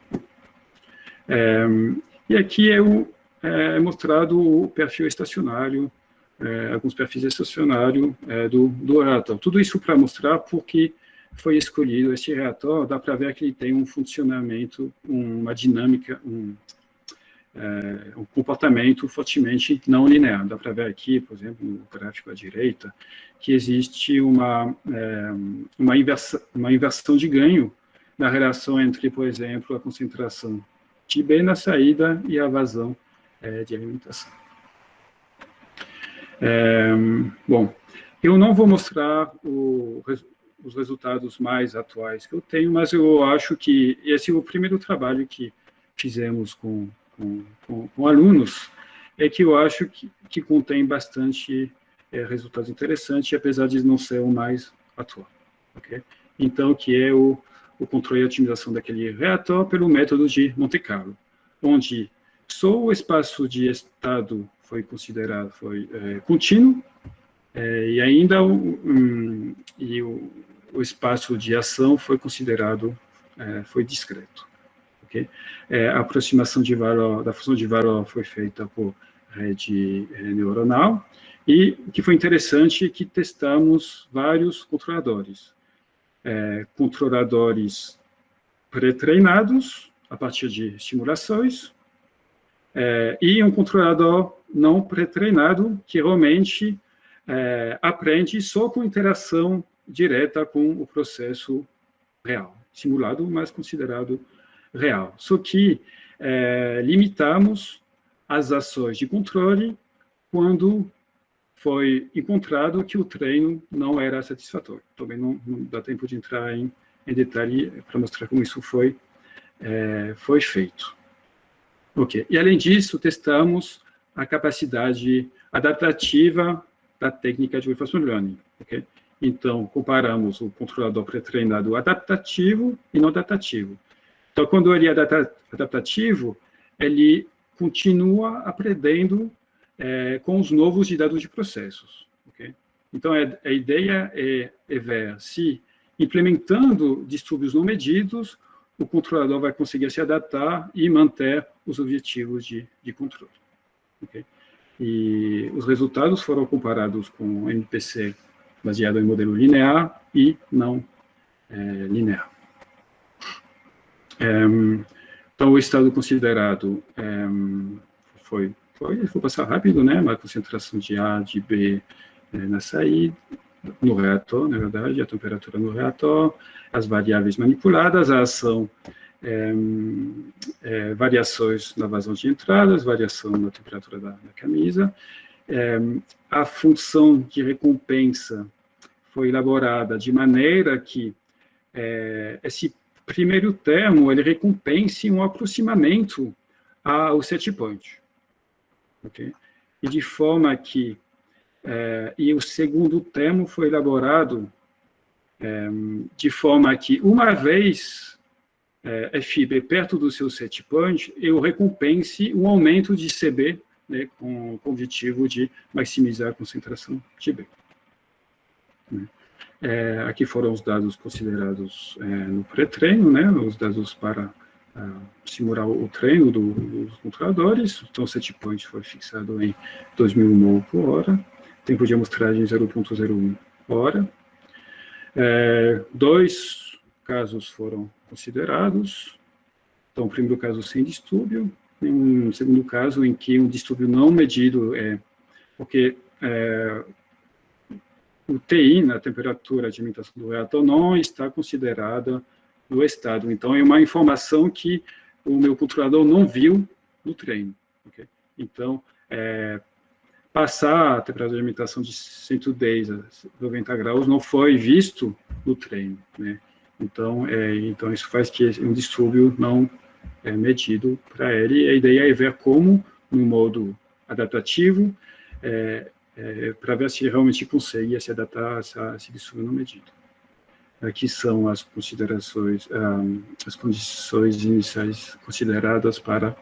E aqui é mostrado o perfil estacionário, alguns perfis estacionários do reator. Tudo isso para mostrar porque foi escolhido esse reator. Dá para ver que ele tem um funcionamento, uma dinâmica, um comportamento fortemente não linear. Dá para ver aqui, por exemplo, no gráfico à direita, que existe uma inversão de ganho na relação entre, por exemplo, a concentração de B na saída e a vazão de alimentação. Bom, eu não vou mostrar os resultados mais atuais que eu tenho, mas eu acho que esse é o primeiro trabalho que fizemos com alunos, que eu acho que contém bastante resultados interessantes, apesar de não ser o mais atual. Okay? Então, que é o controle e otimização daquele reator pelo método de Monte Carlo, onde só o espaço de estado foi considerado contínuo, e ainda o espaço de ação foi considerado foi discreto. Okay? A aproximação de valor, da função de valor foi feita por rede neuronal, e o que foi interessante é que testamos vários controladores. Controladores pré-treinados, a partir de simulações, e um controlador não pré-treinado, que realmente aprende só com interação direta com o processo real, simulado, mas considerado real. Só que limitamos as ações de controle quando foi encontrado que o treino não era satisfatório. Também não dá tempo de entrar em detalhe para mostrar como isso foi feito. Ok. E, além disso, testamos a capacidade adaptativa da técnica de reinforcement learning. Okay? Então, comparamos o controlador pré-treinado adaptativo e não adaptativo. Então, quando ele é adaptativo, ele continua aprendendo com os novos dados de processos. Okay? Então, a ideia é ver se, implementando distúrbios não medidos, o controlador vai conseguir se adaptar e manter os objetivos de controle. Okay? E os resultados foram comparados com o MPC baseado em modelo linear e não linear. Então, o estado considerado vou passar rápido, né? Uma concentração de A, de B na saída, no reator, na verdade, a temperatura no reator, as variáveis manipuladas, a ação, variações na vazão de entradas, variação na temperatura da camisa, a função de recompensa foi elaborada de maneira que esse primeiro termo ele recompense um aproximamento ao set point. Okay? E de forma que e o segundo termo foi elaborado de forma que, uma vez FB perto do seu set point, eu recompense um aumento de CB, né, com o objetivo de maximizar a concentração de B. Aqui foram os dados considerados no pré-treino, né, os dados para simular o treino dos controladores. Então, o set point foi fixado em 2.000 mol por hora, tempo de amostragem 0,01 hora. 2 casos foram considerados. Então, o primeiro caso sem distúrbio, e um segundo caso em que um distúrbio não medido porque o TI, na temperatura de alimentação do reator, não está considerada no estado. Então, é uma informação que o meu controlador não viu no treino. Okay? Então, passar a temperatura de alimentação de 110 a 90 graus não foi visto no treino. Né? Então, isso faz que um distúrbio não é medido para ele. A ideia é ver como, no modo adaptativo, para ver se realmente consegue se adaptar a esse distúrbio não medido. Aqui são as considerações, as condições iniciais consideradas para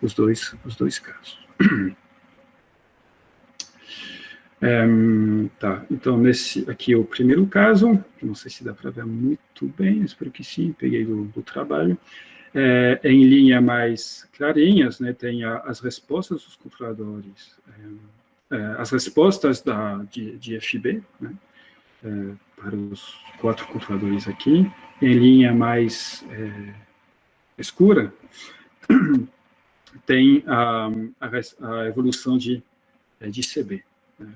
os dois casos. Tá, então aqui é o primeiro caso, não sei se dá para ver muito bem, espero que sim, peguei do trabalho. Em linha mais clarinhas, né, tem as respostas dos controladores, as respostas de FB, né, para os 4 controladores aqui. Em linha mais escura, tem a evolução de CB. Né.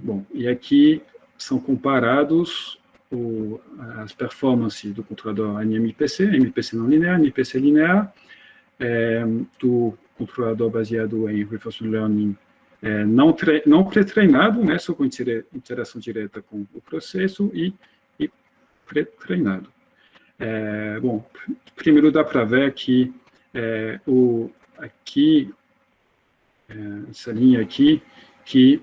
Bom, e aqui são comparados as performances do controlador MPC, MPC não linear, MPC linear, do controlador baseado em Reinforcement Learning não pré-treinado, né, só com interação direta com o processo, e pré-treinado. Bom, primeiro dá para ver que essa linha aqui, que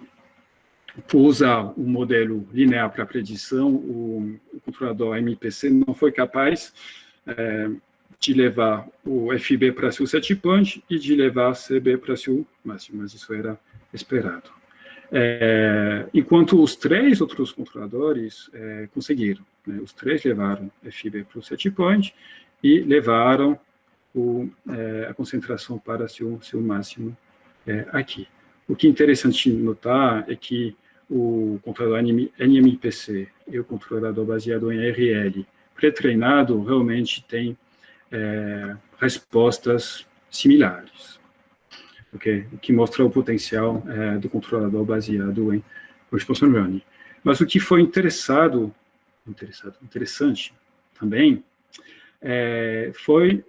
por usar o modelo linear para predição, o controlador MPC não foi capaz de levar o FB para seu set point e de levar CB para seu máximo, mas isso era esperado. Enquanto os 3 outros controladores conseguiram, né, os 3 levaram FB para o set point e levaram a concentração para seu máximo aqui. O que é interessante notar é que o controlador NMPC e o controlador baseado em RL pré-treinado realmente tem respostas similares, okay? O que mostra o potencial do controlador baseado em Reinforcement Learning. Mas o que foi interessante também foi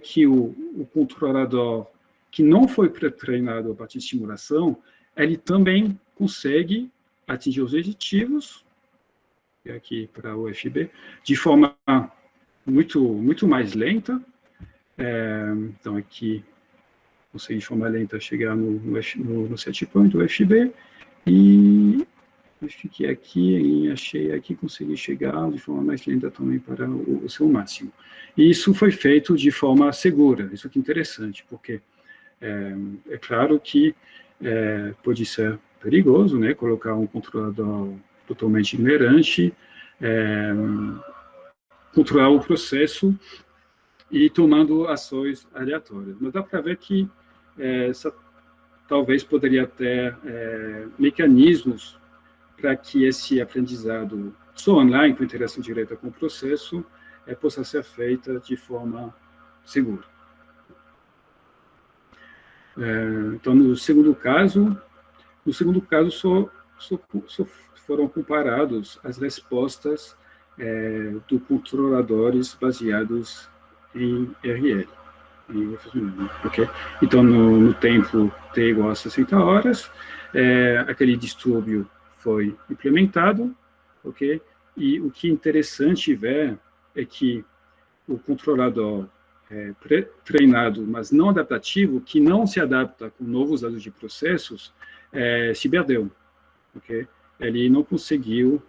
que o controlador que não foi pré-treinado a partir de simulação, ele também consegue atingir os objetivos, aqui para o FB, de forma muito mais lenta. Então, aqui, consegui de forma lenta chegar no set point do FB, e acho que aqui, achei aqui, consegui chegar de forma mais lenta também para o seu máximo. E isso foi feito de forma segura, isso que é interessante, porque é claro que pode ser perigoso, né, colocar um controlador totalmente ignorante, controlar o processo e tomando ações aleatórias. Mas dá para ver que talvez poderia ter mecanismos para que esse aprendizado só online, com interação direta com o processo, possa ser feita de forma segura. Então, no segundo caso só foram comparados as respostas dos controladores baseados em RL. Okay? Então, no tempo t igual a 60 horas, aquele distúrbio foi implementado, okay? E o que é interessante ver é que o controlador treinado, mas não adaptativo, que não se adapta com novos dados de processos, se perdeu. Okay? Ele não conseguiu,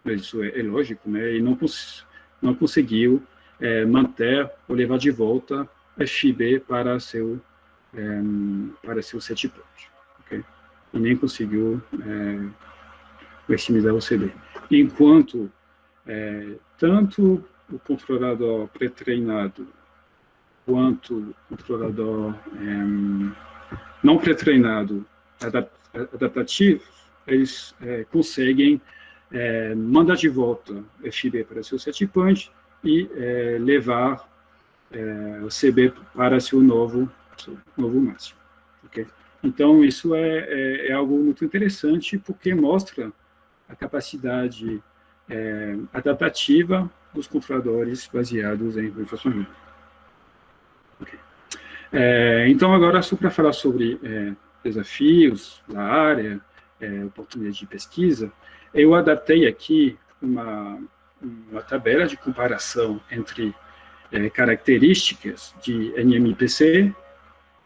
isso é lógico, né? Ele não conseguiu manter ou levar de volta FB para seu set point. Okay? E nem conseguiu maximizar o CB. Enquanto tanto o controlador pré-treinado quanto o controlador não pré-treinado adaptativo, eles conseguem mandar de volta FB para seu set point e levar o CB para seu novo máximo. Okay? Então, isso é algo muito interessante, porque mostra a capacidade adaptativa dos controladores baseados em Reinforcement Learning. Okay. Então, agora, só para falar sobre desafios da área, oportunidades de pesquisa, eu adaptei aqui uma tabela de comparação entre características de NMPC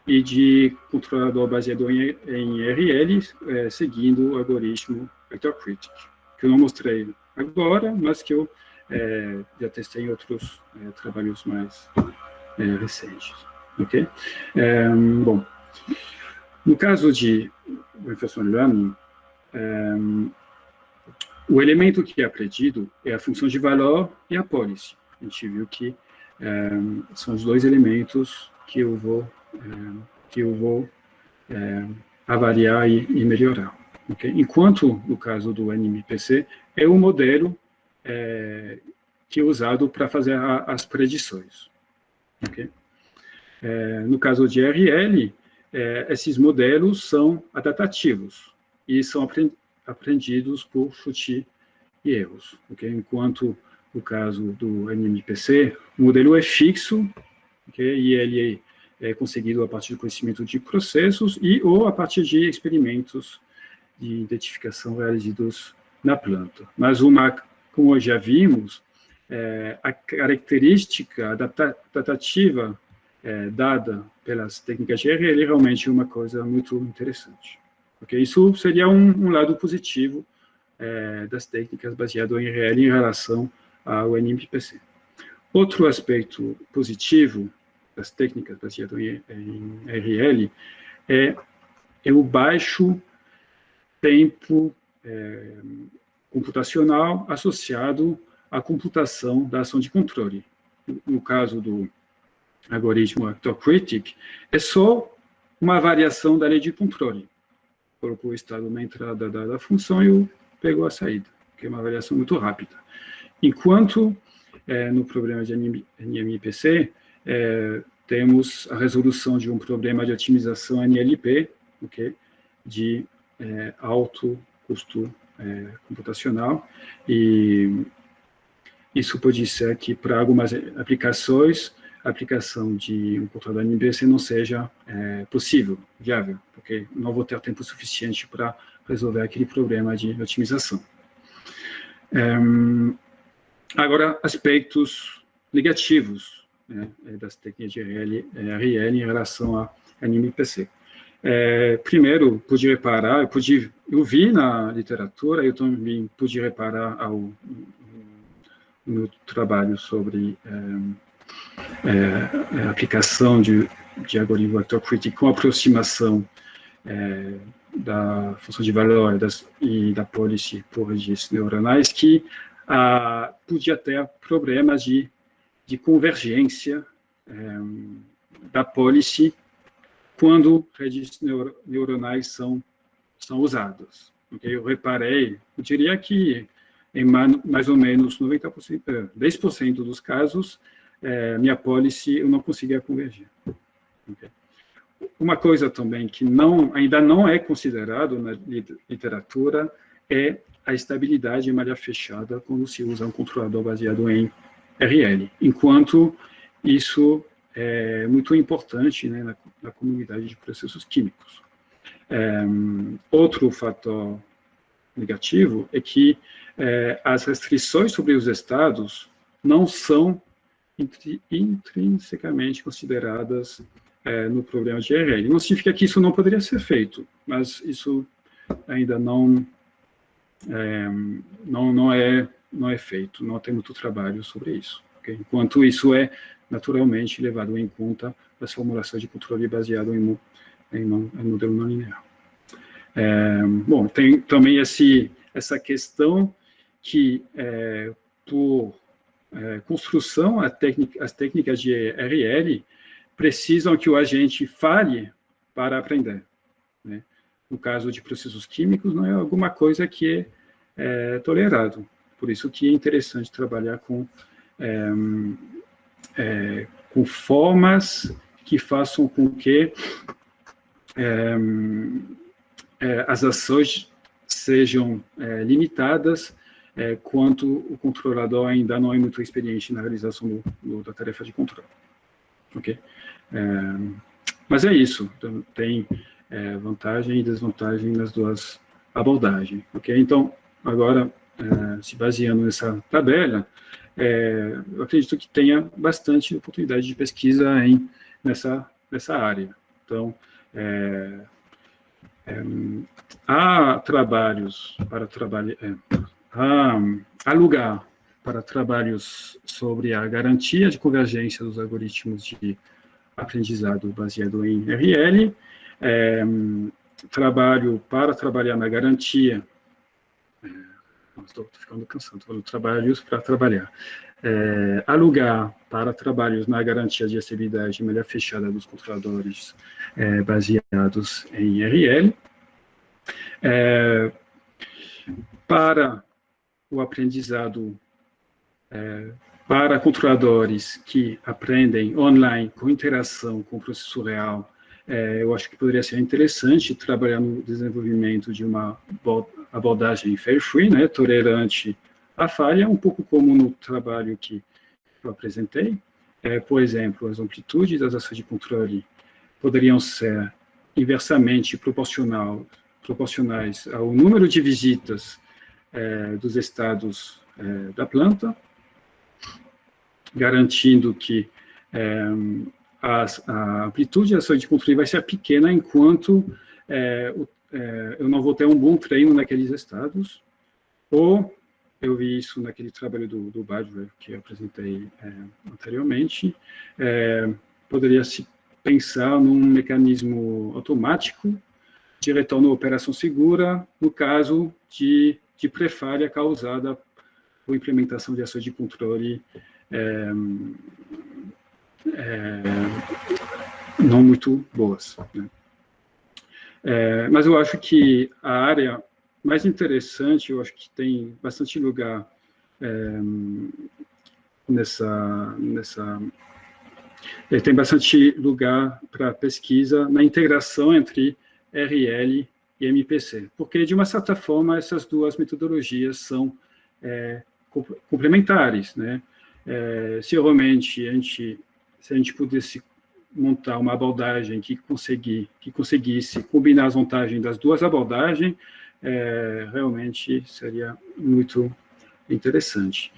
e de controlador baseado em RL, seguindo o algoritmo VectorCritic, que eu não mostrei agora, mas que eu já testei em outros trabalhos mais recentes. Ok? Bom, no caso de reinforcement learning, o elemento que é aprendido é a função de valor e a policy. A gente viu que são os dois elementos que eu vou avaliar e melhorar. Okay? Enquanto, no caso do NMPC, é o modelo que é usado para fazer as predições. Okay? No caso de RL, esses modelos são adaptativos e são aprendidos por chute e erros. Okay? Enquanto, no caso do NMPC, o modelo é fixo, okay? E ele é conseguido a partir do conhecimento de processos ou a partir de experimentos de identificação realizados na planta. Mas como já vimos, a característica adaptativa dada pelas técnicas de RL é realmente uma coisa muito interessante. Okay? Isso seria um lado positivo das técnicas baseadas em RL em relação ao NMPC. Outro aspecto positivo das técnicas baseadas em RL é o baixo tempo computacional associado à computação da ação de controle. No caso do algoritmo ActorCritic, é só uma variação da lei de controle. Colocou o estado na entrada da função e pegou a saída, que é uma variação muito rápida. Enquanto, no problema de NMPC, temos a resolução de um problema de otimização NLP, okay, de alto custo computacional, e isso pode ser que para algumas aplicações, a aplicação de um controlador NMPC não seja possível, viável, porque não vou ter tempo suficiente para resolver aquele problema de otimização. Agora, aspectos negativos das técnicas de RL em relação a NMPC. Primeiro, pude reparar, eu vi na literatura, eu também pude reparar no trabalho sobre a aplicação de algoritmo ActorCritic com aproximação da função de valor e da policy por registros neuronais, que podia ter problemas de convergência da policy quando registros neuronais são usados. Okay? Eu reparei, eu diria que em mais ou menos 90%, 10% dos casos, minha policy eu não conseguia convergir. Okay? Uma coisa também que ainda não é considerado na literatura é a estabilidade em malha fechada quando se usa um controlador baseado em RL, enquanto isso é muito importante, né, na comunidade de processos químicos. Outro fator negativo é que as restrições sobre os estados não são intrinsecamente consideradas no problema de RL. Não significa que isso não poderia ser feito, mas isso ainda não é feito, não tem muito trabalho sobre isso. Okay? Enquanto isso é naturalmente levado em conta as formulações de controle baseado em modelo não linear. Bom, tem também essa questão que, por construção, as técnicas de RL precisam que o agente falhe para aprender. Né? No caso de processos químicos, não é alguma coisa que é tolerado. Por isso que é interessante trabalhar com formas que façam com que as ações sejam limitadas quanto o controlador ainda não é muito experiente na realização da tarefa de controle. Ok? Mas é isso. Então, tem vantagem e desvantagem nas duas abordagens. Ok? Então, agora, se baseando nessa tabela, eu acredito que tenha bastante oportunidade de pesquisa nessa área. Então, há trabalhos para alugar para trabalhos sobre a garantia de convergência dos algoritmos de aprendizado baseado em RL, trabalho para trabalhar na garantia, estou ficando cansado, estou falando trabalhos para trabalhar, alugar para trabalhos na garantia de acessibilidade de malha fechada dos controladores baseados em RL, para o aprendizado para controladores que aprendem online com interação com o processo real, eu acho que poderia ser interessante trabalhar no desenvolvimento de uma abordagem fair-free, né, tolerante à falha, um pouco como no trabalho que eu apresentei. Por exemplo, as amplitudes das ações de controle poderiam ser inversamente proporcionais ao número de visitas dos estados da planta, garantindo que a amplitude da ação de controle vai ser pequena enquanto eu não vou ter um bom treino naqueles estados, ou eu vi isso naquele trabalho do Badger que eu apresentei anteriormente, poderia se pensar num mecanismo automático de retorno à operação segura no caso de pré-falha causada por implementação de ações de controle não muito boas, né? Mas eu acho que a área mais interessante, eu acho que tem bastante lugar tem bastante lugar para pesquisa na integração entre RL e MPC, porque, de uma certa forma, essas duas metodologias são complementares, né? Se realmente se a gente pudesse montar uma abordagem que conseguisse combinar as vantagens das duas abordagens, realmente seria muito interessante.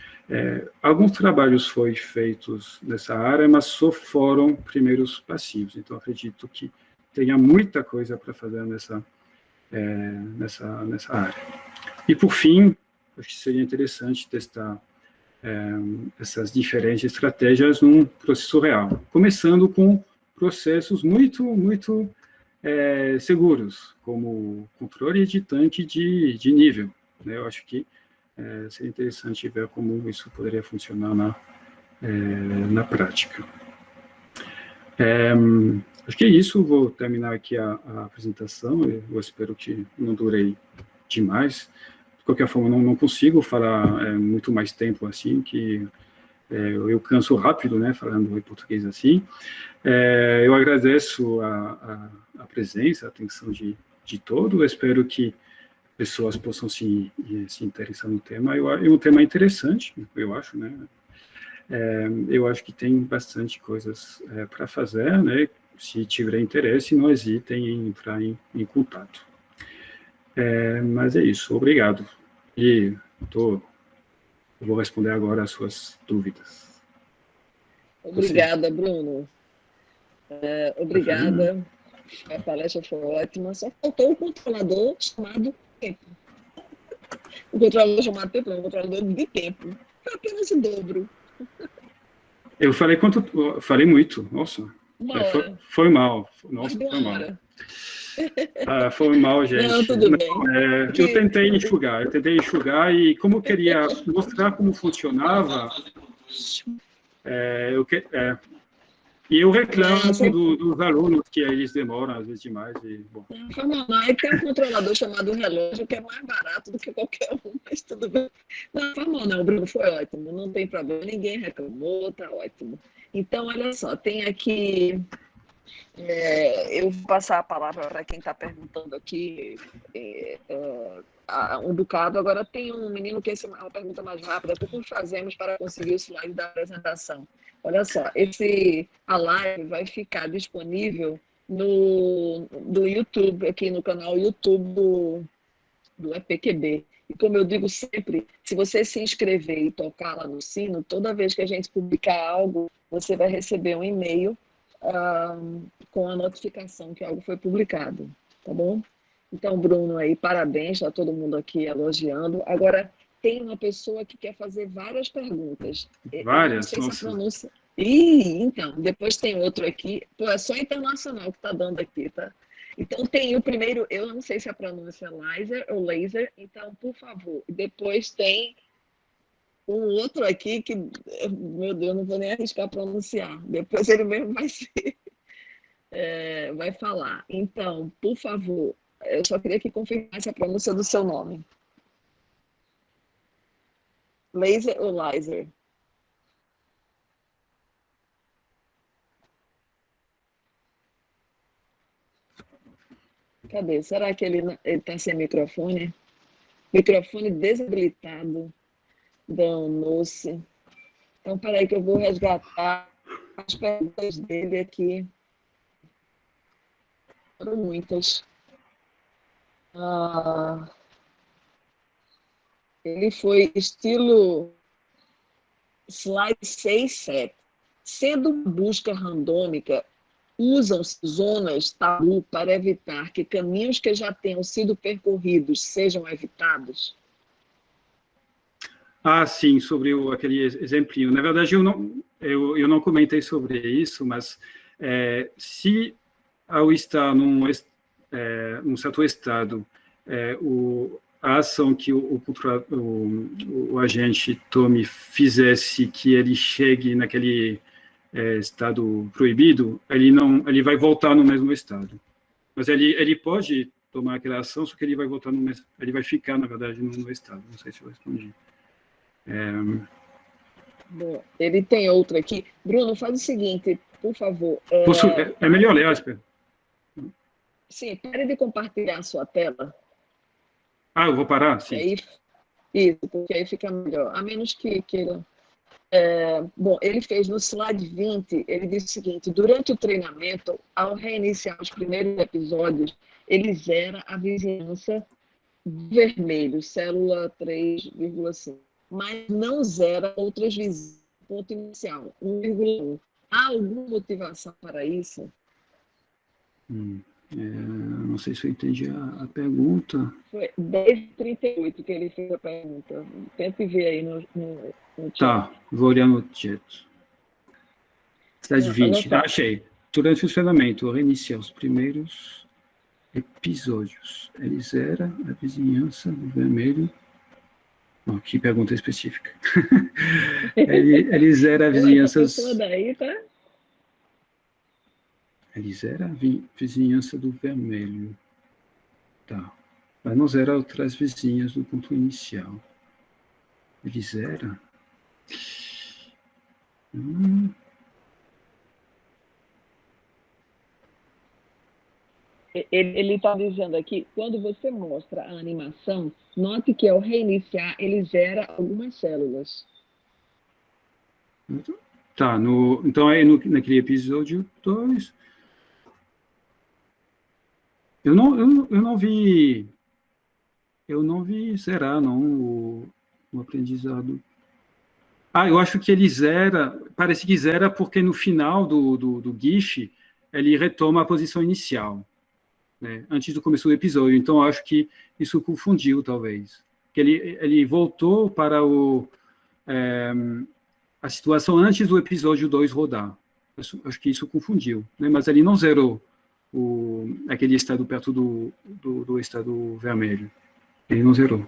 Alguns trabalhos foram feitos nessa área, mas só foram primeiros passivos, então acredito que tenha muita coisa para fazer nessa área. E, por fim, acho que seria interessante testar essas diferentes estratégias num processo real, começando com processos muito seguros, como controle de tanque de nível, né? Eu acho que seria interessante ver como isso poderia funcionar na prática. Acho que é isso, vou terminar aqui a apresentação, eu espero que não durei demais. De qualquer forma, não consigo falar muito mais tempo assim, que eu canso rápido, né, falando em português assim. Eu agradeço a presença, a atenção de todos, espero que pessoas possam se interessar no tema. É um tema interessante, eu acho, né? Eu acho que tem bastante coisas para fazer, né? Se tiver interesse, não hesitem em entrar em contato. Mas é isso, obrigado. E eu vou responder agora as suas dúvidas. Obrigada, Bruno. Obrigada. A palestra foi ótima. Só faltou um controlador chamado tempo. O controlador chamado tempo, não, o controlador de tempo. Foi apenas o dobro. Eu falei muito, nossa. Foi mal. Nossa, foi mal. Foi mal, gente. Não, tudo bem. Eu tentei enxugar e como eu queria mostrar como funcionava, e eu reclamo dos alunos que eles demoram às vezes demais. Bom. Não, é que tem um controlador chamado relógio que é mais barato do que qualquer um, mas tudo bem. Não, foi não, Bruno, foi ótimo, não tem problema, ninguém reclamou, tá ótimo. Então, olha só, tem aqui... eu vou passar a palavra para quem está perguntando aqui um bocado. Agora tem um menino que é uma pergunta mais rápida. Como fazemos para conseguir o slide da apresentação? Olha só, a live vai ficar disponível no YouTube, aqui no canal YouTube do EPQB. E como eu digo sempre, se você se inscrever e tocar lá no sino, toda vez que a gente publicar algo, você vai receber um e-mail com a notificação que algo foi publicado, tá bom? Então, Bruno, aí, parabéns, está todo mundo aqui elogiando. Agora, tem uma pessoa que quer fazer várias perguntas. Várias? Eu não sei Nossa. se a pronúncia... então, depois tem outro aqui. Pô, é só internacional que está dando aqui, tá? Então, tem o primeiro, eu não sei se a pronúncia é laser ou laser, então, por favor. Depois tem um outro aqui que, meu Deus, não vou nem arriscar pronunciar. Depois ele mesmo vai ser, vai falar. Então, por favor, eu só queria que confirmasse a pronúncia do seu nome. Laser ou laser? Cadê? Será que ele está sem microfone? Microfone desabilitado. Danou-se. Então, peraí que eu vou resgatar as perguntas dele aqui. Foram muitas. Ele foi estilo slide 6, 7. Sendo uma busca randômica, usam-se zonas tabu para evitar que caminhos que já tenham sido percorridos sejam evitados? Sim, sobre aquele exemplinho. Na verdade, eu não comentei sobre isso, mas se ao estar num certo estado, a ação que o agente tome fizesse que ele chegue naquele estado proibido, ele vai voltar no mesmo estado. Mas ele pode tomar aquela ação, só que ele vai voltar no mesmo, ele vai ficar, na verdade, no estado. Não sei se eu respondi. Bom, ele tem outra aqui. Bruno, faz o seguinte, por favor. É melhor ler, Asper? Sim, pare de compartilhar a sua tela. Eu vou parar? Sim. Aí, isso, porque aí fica melhor. A menos que queira. Bom, ele fez no slide 20, ele disse o seguinte: durante o treinamento, ao reiniciar os primeiros episódios, ele zera a vizinhança vermelho, célula 3,5. Mas não zera outras vizinhas, ponto inicial, 1,1. Há alguma motivação para isso? Não sei se eu entendi a pergunta. Foi 10h38 que ele fez a pergunta. Tente ver aí no chat. Tá, vou olhar no chat. Slide 20, achei. Durante o treinamento, reiniciar os primeiros episódios. Ele zera a vizinhança do vermelho. Que pergunta específica. Ele zera a vizinhança. Daí, tá? Ele zera a vizinhança do vermelho. Tá. Mas não zera outras vizinhas do ponto inicial. Ele zera. Ele está dizendo aqui, quando você mostra a animação, note que ao reiniciar, ele zera algumas células. Tá, então aí naquele episódio 2, eu não vi zerar, não, o aprendizado. Eu acho que ele zera, parece que zera porque no final do GIF, ele retoma a posição inicial. Né, antes do começo do episódio, então acho que isso confundiu, talvez. Que ele voltou para a situação antes do episódio 2 rodar. Acho que isso confundiu, né, mas ele não zerou aquele estado perto do estado vermelho. Ele não zerou.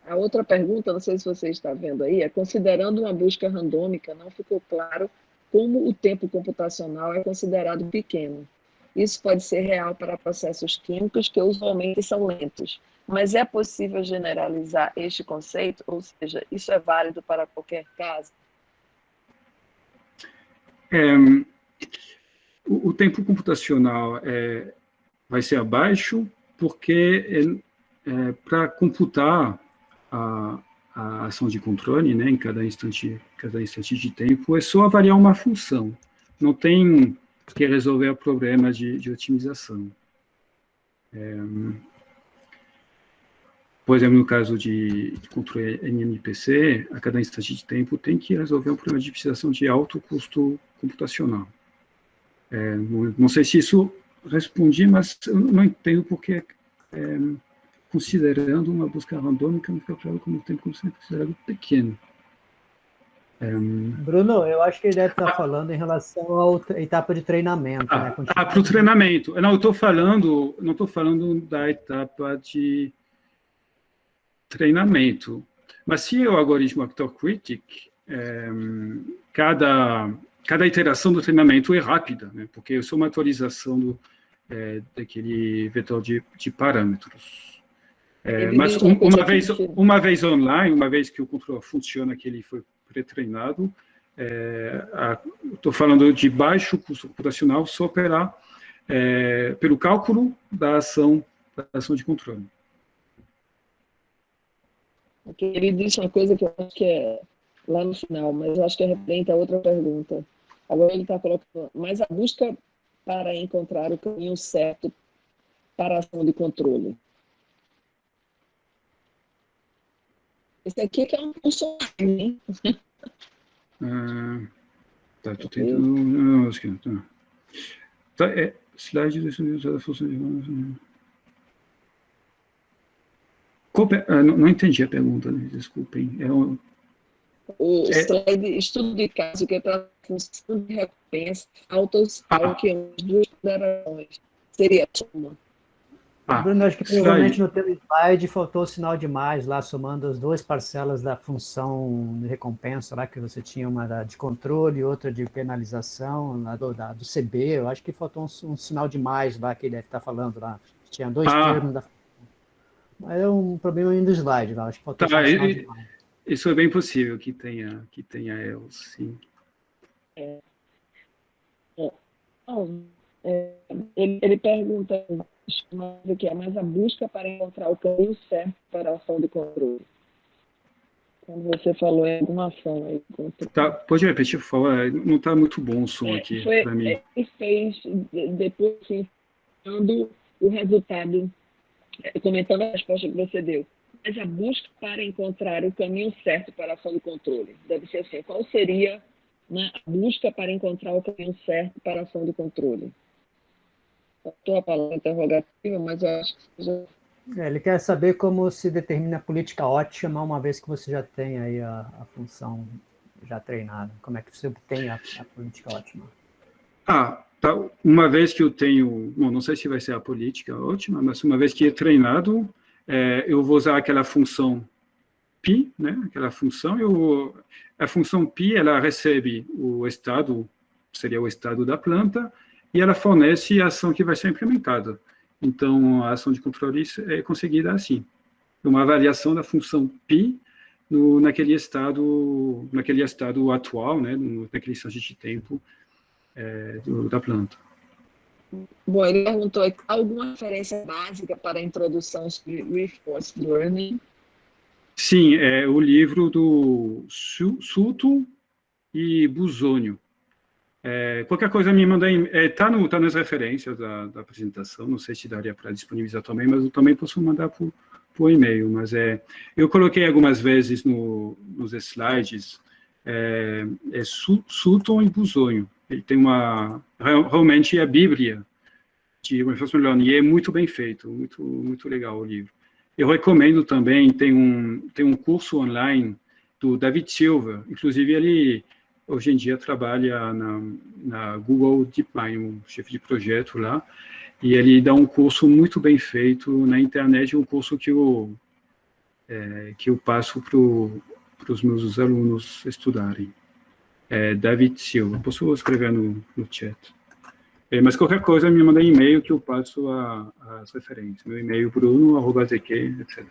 A outra pergunta, não sei se você está vendo aí, considerando uma busca randômica, não ficou claro como o tempo computacional é considerado pequeno. Isso pode ser real para processos químicos que usualmente são lentos, mas é possível generalizar este conceito? Ou seja, isso é válido para qualquer caso? O tempo computacional vai ser abaixo porque para computar a ação de controle, né, em cada instante de tempo, é só avaliar uma função. Não tem que resolver o problema de otimização. Por exemplo, no caso de controle NMPC, a cada instante de tempo tem que resolver um problema de otimização de alto custo computacional. Não sei se isso respondi, mas eu não entendo porque considerando uma busca randômica não fica claro como tempo como sendo considerado pequeno. Bruno, eu acho que ele deve estar falando em relação à etapa de treinamento. Né? Para o treinamento. Não, não estou falando da etapa de treinamento. Mas se o algoritmo Actor Critic, cada iteração do treinamento é rápida, né? Porque é só uma atualização daquele vetor de parâmetros. Mas uma vez online, uma vez que o controlador funciona, que ele foi pré-treinado, estou falando de baixo custo computacional só pelo cálculo da ação de controle. Ele disse uma coisa que eu acho que é lá no final, mas eu acho que é referente a outra pergunta. Agora ele está colocando, mas a busca para encontrar o caminho certo para a ação de controle. Esse aqui que é um funcionário, hein? Estou tentando... Não, acho que não. Tá, slide da função de... Não entendi a pergunta, né? Desculpem. O slide estudo de caso, que é para função de recompensa, altos ao que as duas ponderações. Seria a soma. Bruno, acho que provavelmente no teu slide faltou o sinal de mais lá, somando as duas parcelas da função de recompensa lá, que você tinha uma de controle e outra de penalização, do CB. Eu acho que faltou um sinal de mais lá, que ele deve estar falando lá. Tinha dois termos da... Mas é um problema ainda do slide lá, acho que faltou um sinal de mais. Isso é bem possível que tenha else, sim. Ele pergunta o que é, mas a busca para encontrar o caminho certo para a ação de controle. Quando você falou em alguma ação aí. Pode repetir, por favor? Não está muito bom o som aqui para mim. Ele fez, depois, assim, dando o resultado, comentando a resposta que você deu. Mas a busca para encontrar o caminho certo para a ação de controle. Deve ser assim. Qual seria, né, a busca para encontrar o caminho certo para a ação de controle? Faltou a palavra interrogativa, mas eu acho que já... Ele quer saber como se determina a política ótima, uma vez que você já tem aí a função já treinada. Como é que você obtém a política ótima? Tá. Uma vez que eu tenho... Bom, não sei se vai ser a política ótima, mas uma vez que é treinado, eu vou usar aquela função pi, né? Aquela função, a função pi, ela recebe o estado, seria o estado da planta, e ela fornece a ação que vai ser implementada. Então, a ação de controle é conseguida assim. Uma avaliação da função pi naquele estado atual, né? Naquele instante de tempo da planta. Bom, ele perguntou alguma referência básica para a introdução de Reinforced Learning? Sim, é o livro do Sutton e Busonio. Qualquer coisa me manda aí. Tá nas referências da apresentação, não sei se daria para disponibilizar também, mas eu também posso mandar por e-mail. Mas eu coloquei algumas vezes nos slides Sutton e Busonio. Ele tem realmente a Bíblia de Reinforcement Learning, e é muito bem feito, muito, muito legal o livro. Eu recomendo também, tem um curso online do David Silver, inclusive ele hoje em dia trabalha na Google DeepMind, um chefe de projeto lá, e ele dá um curso muito bem feito na internet, um curso que eu passo para os meus alunos estudarem. David Silva, posso escrever no chat. Mas qualquer coisa me manda e-mail que eu passo as referências. Meu e-mail bruno@zq, etc.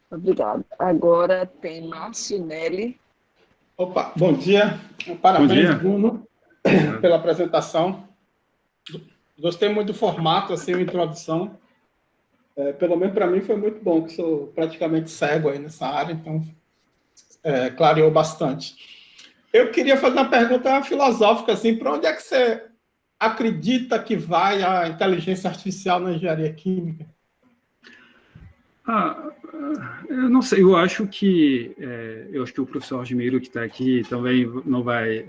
Obrigada. Agora tem Márcio Nelly. Opa, bom dia. Parabéns, bom dia. Bruno, pela apresentação. Gostei muito do formato, assim, a introdução. Pelo menos para mim foi muito bom, que sou praticamente cego aí nessa área, então clareou bastante. Eu queria fazer uma pergunta filosófica, assim, para onde é que você acredita que vai a inteligência artificial na engenharia química? Eu não sei, eu acho que o professor Argemiro, que está aqui, também não vai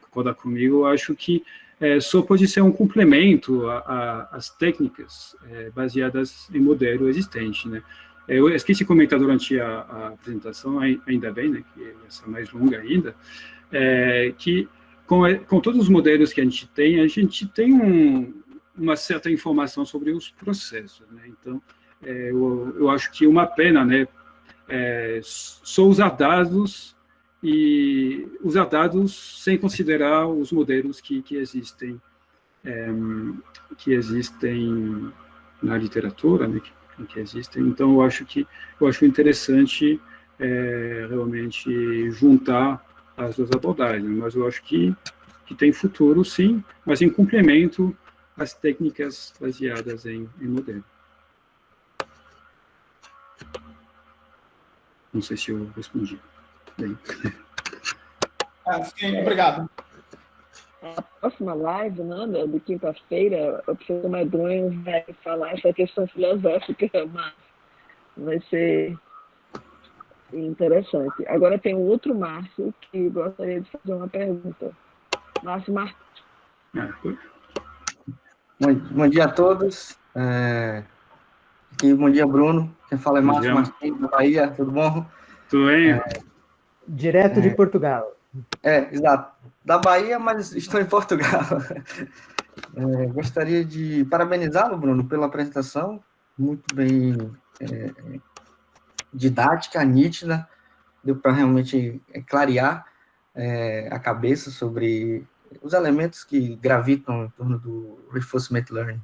concordar comigo. Eu acho que só pode ser um complemento às técnicas baseadas em modelo existente, né? Eu esqueci de comentar durante a apresentação, ainda bem, né, que essa é mais longa ainda, que com todos os modelos que a gente tem uma certa informação sobre os processos, né? Então, eu acho que uma pena, né, só usar dados sem considerar os modelos que existem na literatura, né, que existem. Então, eu acho interessante realmente juntar as duas abordagens, mas eu acho que tem futuro, sim, mas em complemento às técnicas baseadas em modelo. Não sei se eu respondi bem. Sim, obrigado. A próxima live, né, de quinta-feira, o professor Medronho vai falar essa questão filosófica, mas vai ser interessante. Agora tem um outro Márcio que gostaria de fazer uma pergunta. Márcio Martins. Bom dia a todos. Bom dia, Bruno. Quem fala é Márcio Martins, da Bahia. Tudo bom? Tudo bem. Direto de Portugal. Exato. Da Bahia, mas estou em Portugal. Gostaria de parabenizá-lo, Bruno, pela apresentação. Muito bem didática, nítida. Deu para realmente clarear a cabeça sobre os elementos que gravitam em torno do Reinforcement Learning.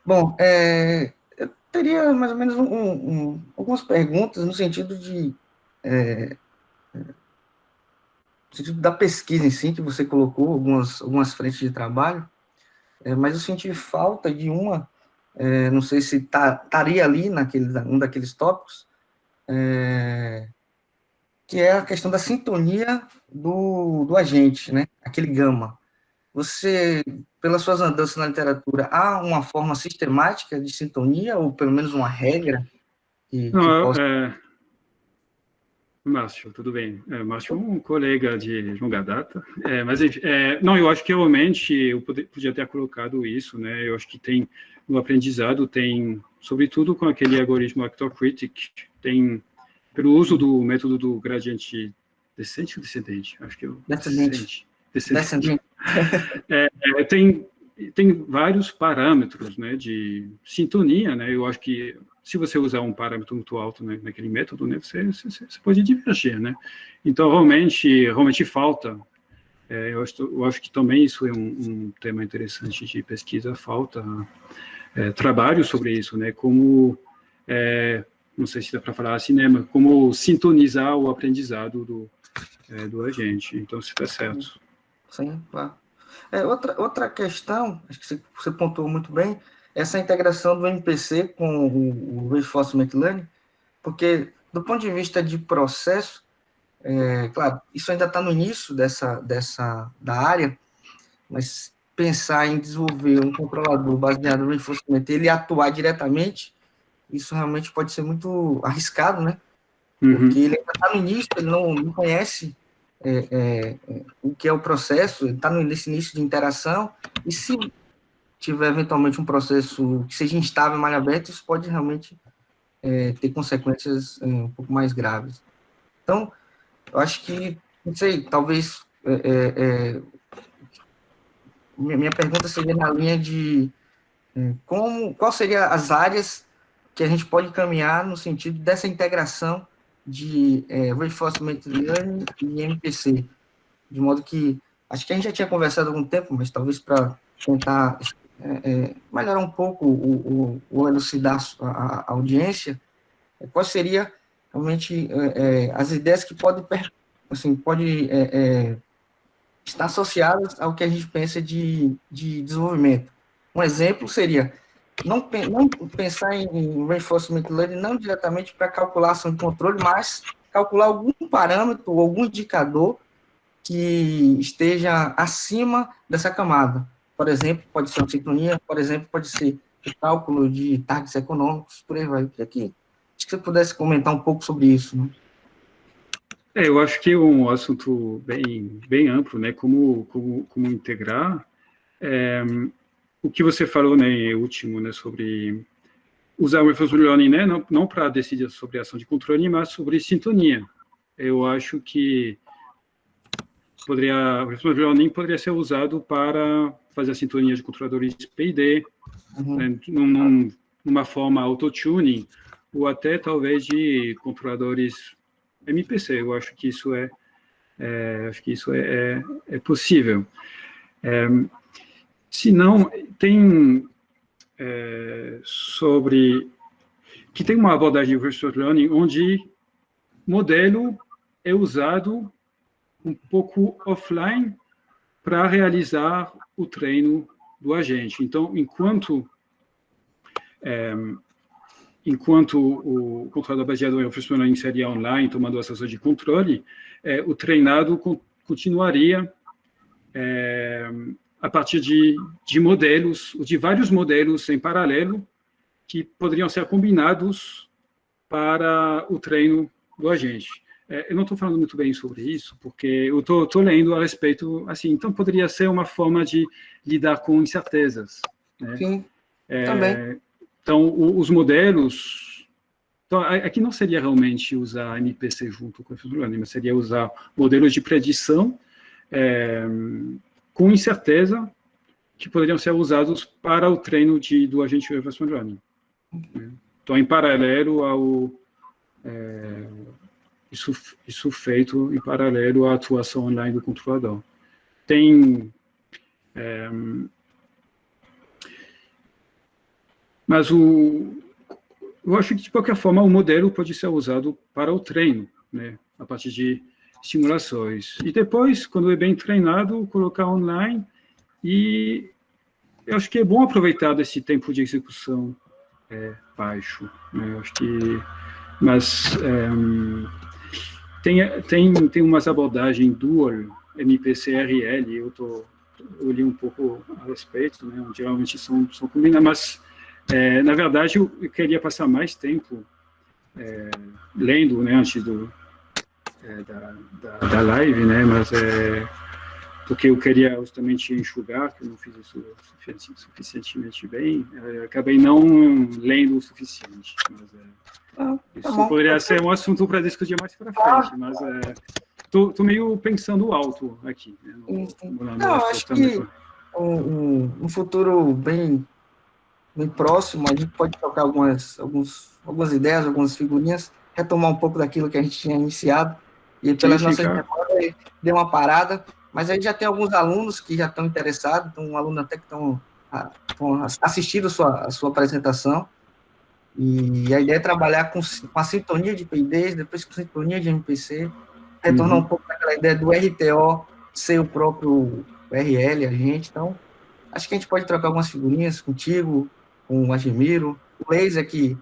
Bom, eu teria mais ou menos algumas perguntas no sentido da pesquisa em si, que você colocou, algumas frentes de trabalho, mas eu senti falta de uma, não sei se estaria ali um daqueles tópicos, que é a questão da sintonia do agente, né? Aquele gama. Você, pelas suas andanças na literatura, há uma forma sistemática de sintonia, ou pelo menos uma regra que possa... Márcio, tudo bem. Márcio é um colega de longa data, mas não, eu acho que realmente eu podia ter colocado isso, né? Eu acho que no aprendizado sobretudo com aquele algoritmo Actor Critic, pelo uso do método do gradiente descente ou descendente? Acho que é o descendente. Tem vários parâmetros, né, de sintonia, né? Eu acho que se você usar um parâmetro muito alto, né, naquele método, né, você pode divergir, né? Então, realmente falta. Eu acho que também isso é um tema interessante de pesquisa. Falta trabalho sobre isso, né? Como não sei se dá para falar assim, né? Mas como sintonizar o aprendizado do agente. Então, isso está certo. Sim, claro. Outra questão, acho que você pontuou muito bem, essa integração do MPC com o Reinforcement Learning, porque, do ponto de vista de processo, claro, isso ainda está no início da área, mas pensar em desenvolver um controlador baseado no Reinforcement, ele atuar diretamente, isso realmente pode ser muito arriscado, né? Porque ele ainda está no início, ele não conhece o que é o processo, ele está nesse início de interação, e se tiver eventualmente um processo que seja instável, malha aberta, isso pode realmente ter consequências um pouco mais graves. Então, eu acho que, não sei, talvez minha pergunta seria na linha de qual seriam as áreas que a gente pode caminhar no sentido dessa integração de Reinforcement Learning e MPC, de modo que, acho que a gente já tinha conversado há algum tempo, mas talvez para tentar melhorar um pouco ou elucidar a audiência, quais seriam realmente as ideias que podem estar associadas ao que a gente pensa de desenvolvimento. Um exemplo seria não pensar em Reinforcement Learning não diretamente para calcular ação de controle, mas calcular algum parâmetro ou algum indicador que esteja acima dessa camada. Por exemplo, pode ser uma sintonia, por exemplo, pode ser de cálculo de targets econômicos, por aí vai. Eu queria que você pudesse comentar um pouco sobre isso, né? Eu acho que é um assunto bem amplo, né? Como integrar. O que você falou, né, último, né, sobre usar o reinforcement learning, né, não para decidir sobre ação de controle, mas sobre sintonia. Eu acho que o reinforcement learning poderia ser usado para fazer a sintonia de controladores PID, né, numa forma auto-tuning, ou até talvez de controladores MPC. Eu acho que isso é possível. Se não, tem tem uma abordagem de reinforcement learning onde modelo é usado um pouco offline para realizar o treino do agente. Então, enquanto o controlador baseado em reinforcement learning seria online, tomando as ações de controle, o treinado continuaria a partir de modelos, de vários modelos em paralelo, que poderiam ser combinados para o treino do agente. Eu não estou falando muito bem sobre isso, porque eu estou lendo a respeito, assim, então poderia ser uma forma de lidar com incertezas. Né? Sim, também. Então, os modelos... Então, aqui não seria realmente usar MPC junto com o reinforcement learning, mas seria usar modelos de predição com incerteza que poderiam ser usados para o treino do agente de reinforcement learning. Então, em paralelo ao... Isso feito em paralelo à atuação online do controlador. Mas eu acho que, de qualquer forma, o modelo pode ser usado para o treino, né, a partir de simulações. E depois, quando é bem treinado, colocar online. E eu acho que é bom aproveitar desse tempo de execução baixo. Né, eu acho que... Mas tem umas abordagens dual, MPC-RL, eu li um pouco a respeito, né, geralmente são combinadas, mas, na verdade, eu queria passar mais tempo lendo, né, antes da live, né, mas porque eu queria justamente enxugar, que eu não fiz isso suficientemente bem, acabei não lendo o suficiente, mas isso poderia ser um assunto para discutir mais para frente, mas estou meio pensando alto aqui. Né, não, acho que um futuro bem próximo, a gente pode trocar algumas ideias, algumas figurinhas, retomar um pouco daquilo que a gente tinha iniciado, e pelas nossas memórias, deu uma parada, mas aí já tem alguns alunos que já estão interessados, então um aluno até que estão assistindo a sua apresentação, e a ideia é trabalhar com a sintonia de PIDs, depois com a sintonia de MPC, retornar um pouco daquela ideia do RTO ser o próprio RL, a gente. Então, acho que a gente pode trocar algumas figurinhas contigo, com o Admiro, o Laser, que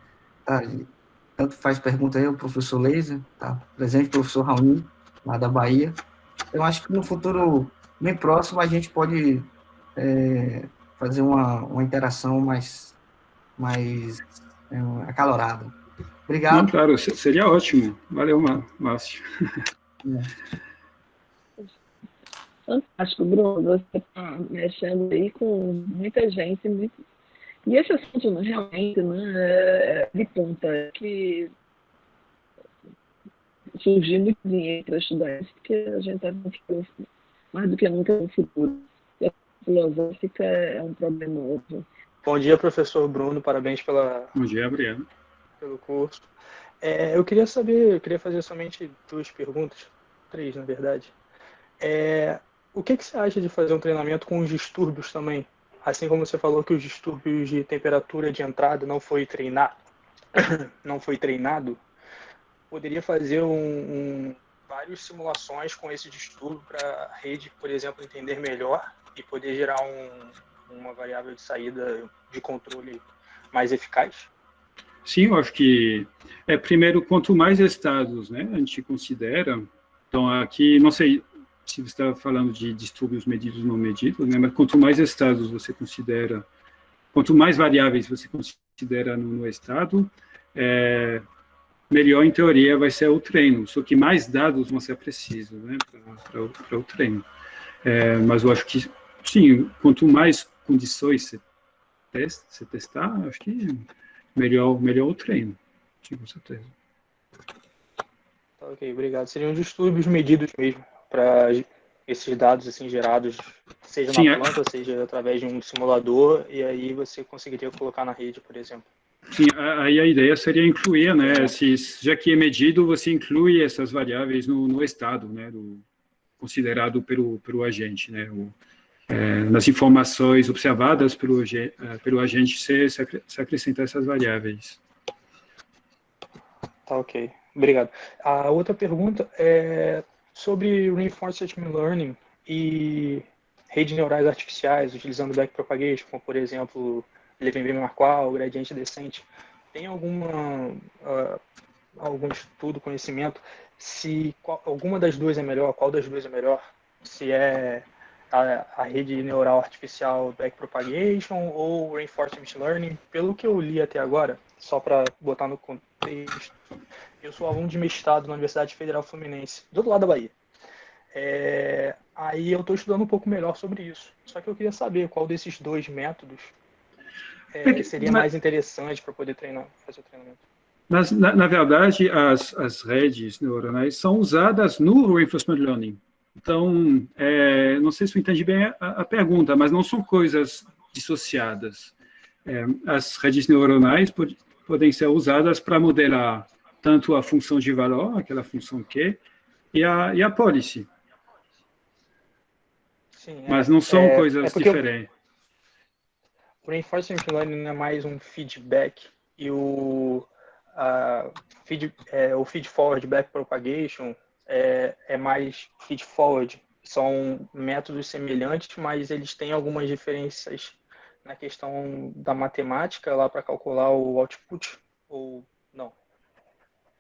tanto faz pergunta aí, o professor Laser, tá presente, o professor Raul, lá da Bahia. Eu acho que no futuro bem próximo a gente pode fazer uma interação mais acalorada. Obrigado. Não, claro, seria ótimo. Valeu, Márcio. Fantástico, Bruno. Você está mexendo aí com muita gente. E esse assunto, realmente, né, de ponta, que surgiu muito dinheiro para estudar isso, porque a gente está mais do que nunca no futuro. E a filosófica é um problema óbvio. Bom dia, professor Bruno. Parabéns Bom dia, Adriano. Pelo curso. Eu queria fazer somente 2 perguntas, 3, na verdade. O que você acha de fazer um treinamento com os distúrbios também? Assim como você falou que os distúrbios de temperatura de entrada não foi treinado, poderia fazer várias simulações com esse distúrbio para a rede, por exemplo, entender melhor e poder gerar uma variável de saída de controle mais eficaz? Sim, eu acho que, primeiro, quanto mais estados, né, a gente considera, então aqui, não sei se você está falando de distúrbios medidos ou não medidos, né, mas quanto mais estados você considera quanto mais variáveis você considera no estado, melhor, em teoria, vai ser o treino. Só que mais dados vão ser precisos, né, para o treino. Mas eu acho que, sim, quanto mais condições você testar, acho que melhor o treino, sim, com certeza. Ok, obrigado. Seriam distúrbios medidos mesmo, para esses dados assim gerados, seja Sim, na planta, seja através de um simulador, e aí você conseguiria colocar na rede, por exemplo. Sim, aí a ideia seria incluir, né, já que é medido, você inclui essas variáveis no estado, né, considerado pelo agente, né, nas informações observadas pelo agente, se acrescentar essas variáveis. Tá, ok. Obrigado. A outra pergunta é sobre Reinforcement Learning e redes neurais artificiais, utilizando backpropagation, como, por exemplo, LeVem-Marquardt, gradiente descente. Tem algum estudo, conhecimento, se alguma das duas é melhor, qual das duas é melhor? Se é a rede neural artificial backpropagation ou Reinforcement Learning? Pelo que eu li até agora, só para botar no contexto, eu sou aluno de mestrado na Universidade Federal Fluminense, do outro lado da Bahia. Aí eu estou estudando um pouco melhor sobre isso. Só que eu queria saber qual desses dois métodos seria mais interessante para poder fazer o treinamento. Mas, na verdade, as redes neuronais são usadas no Reinforcement Learning. Então, não sei se eu entendi bem a pergunta, mas não são coisas dissociadas. As redes neuronais podem ser usadas para modelar tanto a função de valor, aquela função Q, e a policy. Sim, mas não são coisas diferentes. O Reinforcement Learning é mais um feedback e o feed forward backpropagation é mais feed forward. São métodos semelhantes, mas eles têm algumas diferenças na questão da matemática lá para calcular o output, ou não.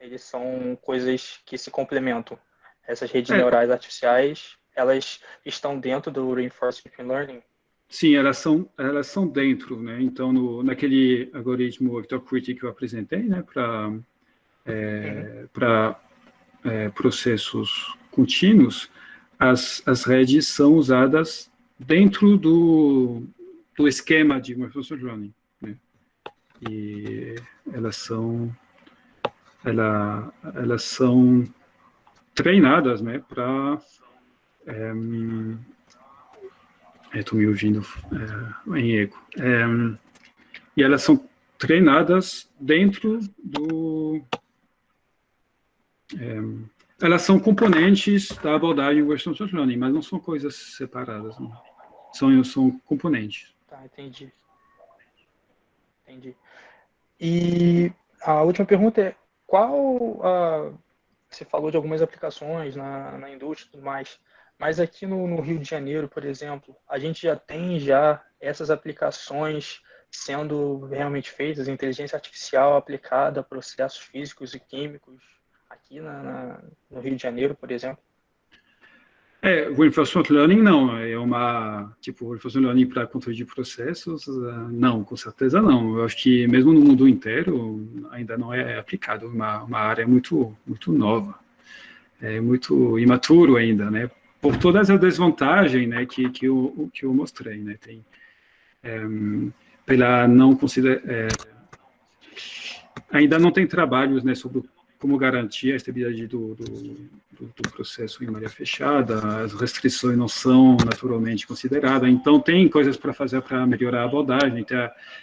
Eles são coisas que se complementam. Essas redes neurais artificiais, elas estão dentro do Reinforcement Learning? Sim, elas são dentro, né? Então, naquele algoritmo Octocritic que eu apresentei, né, para processos contínuos, as redes são usadas dentro do esquema de Reinforcement Learning, né? E elas são treinadas, né, para estou me ouvindo em eco. E elas são treinadas dentro elas são componentes da abordagem Reinforcement Learning, mas não são coisas separadas, não. São componentes. Tá, entendi. E a última pergunta é, você falou de algumas aplicações na indústria e tudo mais, mas aqui no Rio de Janeiro, por exemplo, a gente já tem essas aplicações sendo realmente feitas, inteligência artificial aplicada a processos físicos e químicos aqui no Rio de Janeiro, por exemplo? O Reinforcement Learning não, Reinforcement Learning para controle de processos, não, com certeza não. Eu acho que mesmo no mundo inteiro ainda não é aplicado, uma área muito, muito nova, muito imaturo ainda, né? Por todas as desvantagens, né, que eu mostrei, né? Pela não ainda não tem trabalhos, né, sobre como garantir a estabilidade do processo em malha fechada, as restrições não são naturalmente consideradas, então tem coisas para fazer para melhorar a abordagem,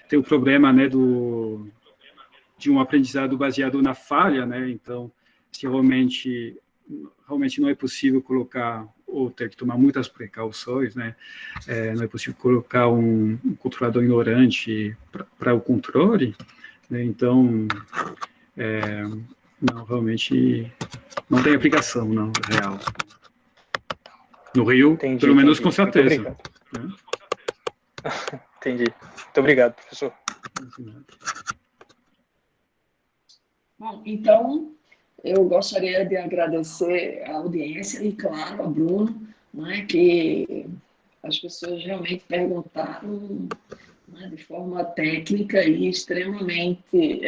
tem o problema, né, de um aprendizado baseado na falha, né, então se realmente não é possível colocar, ou ter que tomar muitas precauções, né, não é possível colocar um controlador ignorante para o controle, né, então não, realmente não tem aplicação, não, real. No Rio, pelo menos com certeza. Né? Entendi. Muito obrigado, professor. Bom, então, eu gostaria de agradecer a audiência e, claro, ao Bruno, né, que as pessoas realmente perguntaram né, de forma técnica e extremamente,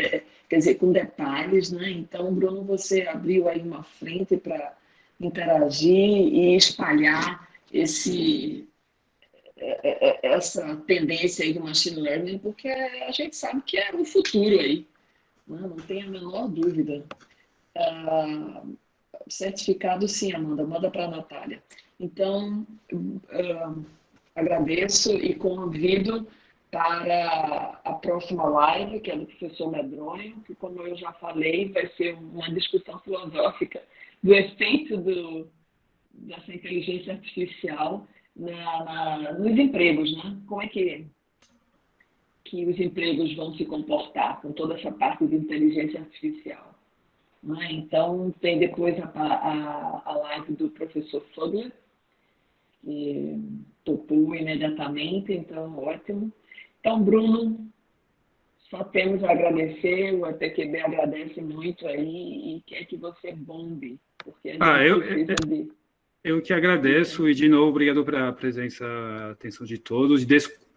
quer dizer, com detalhes, né? Então, Bruno, você abriu aí uma frente para interagir e espalhar essa tendência aí do machine learning, porque a gente sabe que é o futuro aí, né? Não tem a menor dúvida. Certificado, sim, Amanda, manda para a Natália. Então, agradeço e convido para a próxima live, que é do professor Medronho, que, como eu já falei, vai ser uma discussão filosófica do efeito dessa inteligência artificial nos empregos, né? Como é que os empregos vão se comportar com toda essa parte de inteligência artificial, né? Então, tem depois a live do professor Fogler, que topou imediatamente, então, ótimo. Então, Bruno, só temos a agradecer, o EPQB agradece muito aí e quer que você bombe, porque a gente precisa de... Eu que agradeço e, de novo, obrigado pela presença, atenção de todos.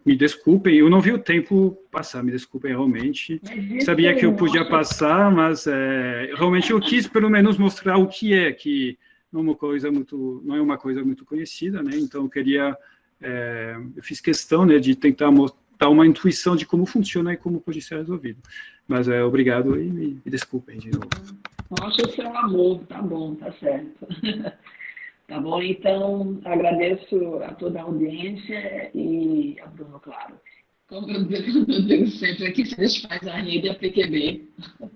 Me desculpem, eu não vi o tempo passar, me desculpem realmente. Sabia que eu podia passar, mas realmente eu quis, pelo menos, mostrar o que é, que não é uma coisa muito conhecida, né? Então, eu fiz questão, né, de tentar dar uma intuição de como funciona e como pode ser resolvido. Mas obrigado e me desculpem de novo. Nossa, o seu amor, tá bom, tá certo. Tá bom? Então, agradeço a toda a audiência e a Bruno, claro. Como eu digo sempre, aqui se desfaz a rede é PQB.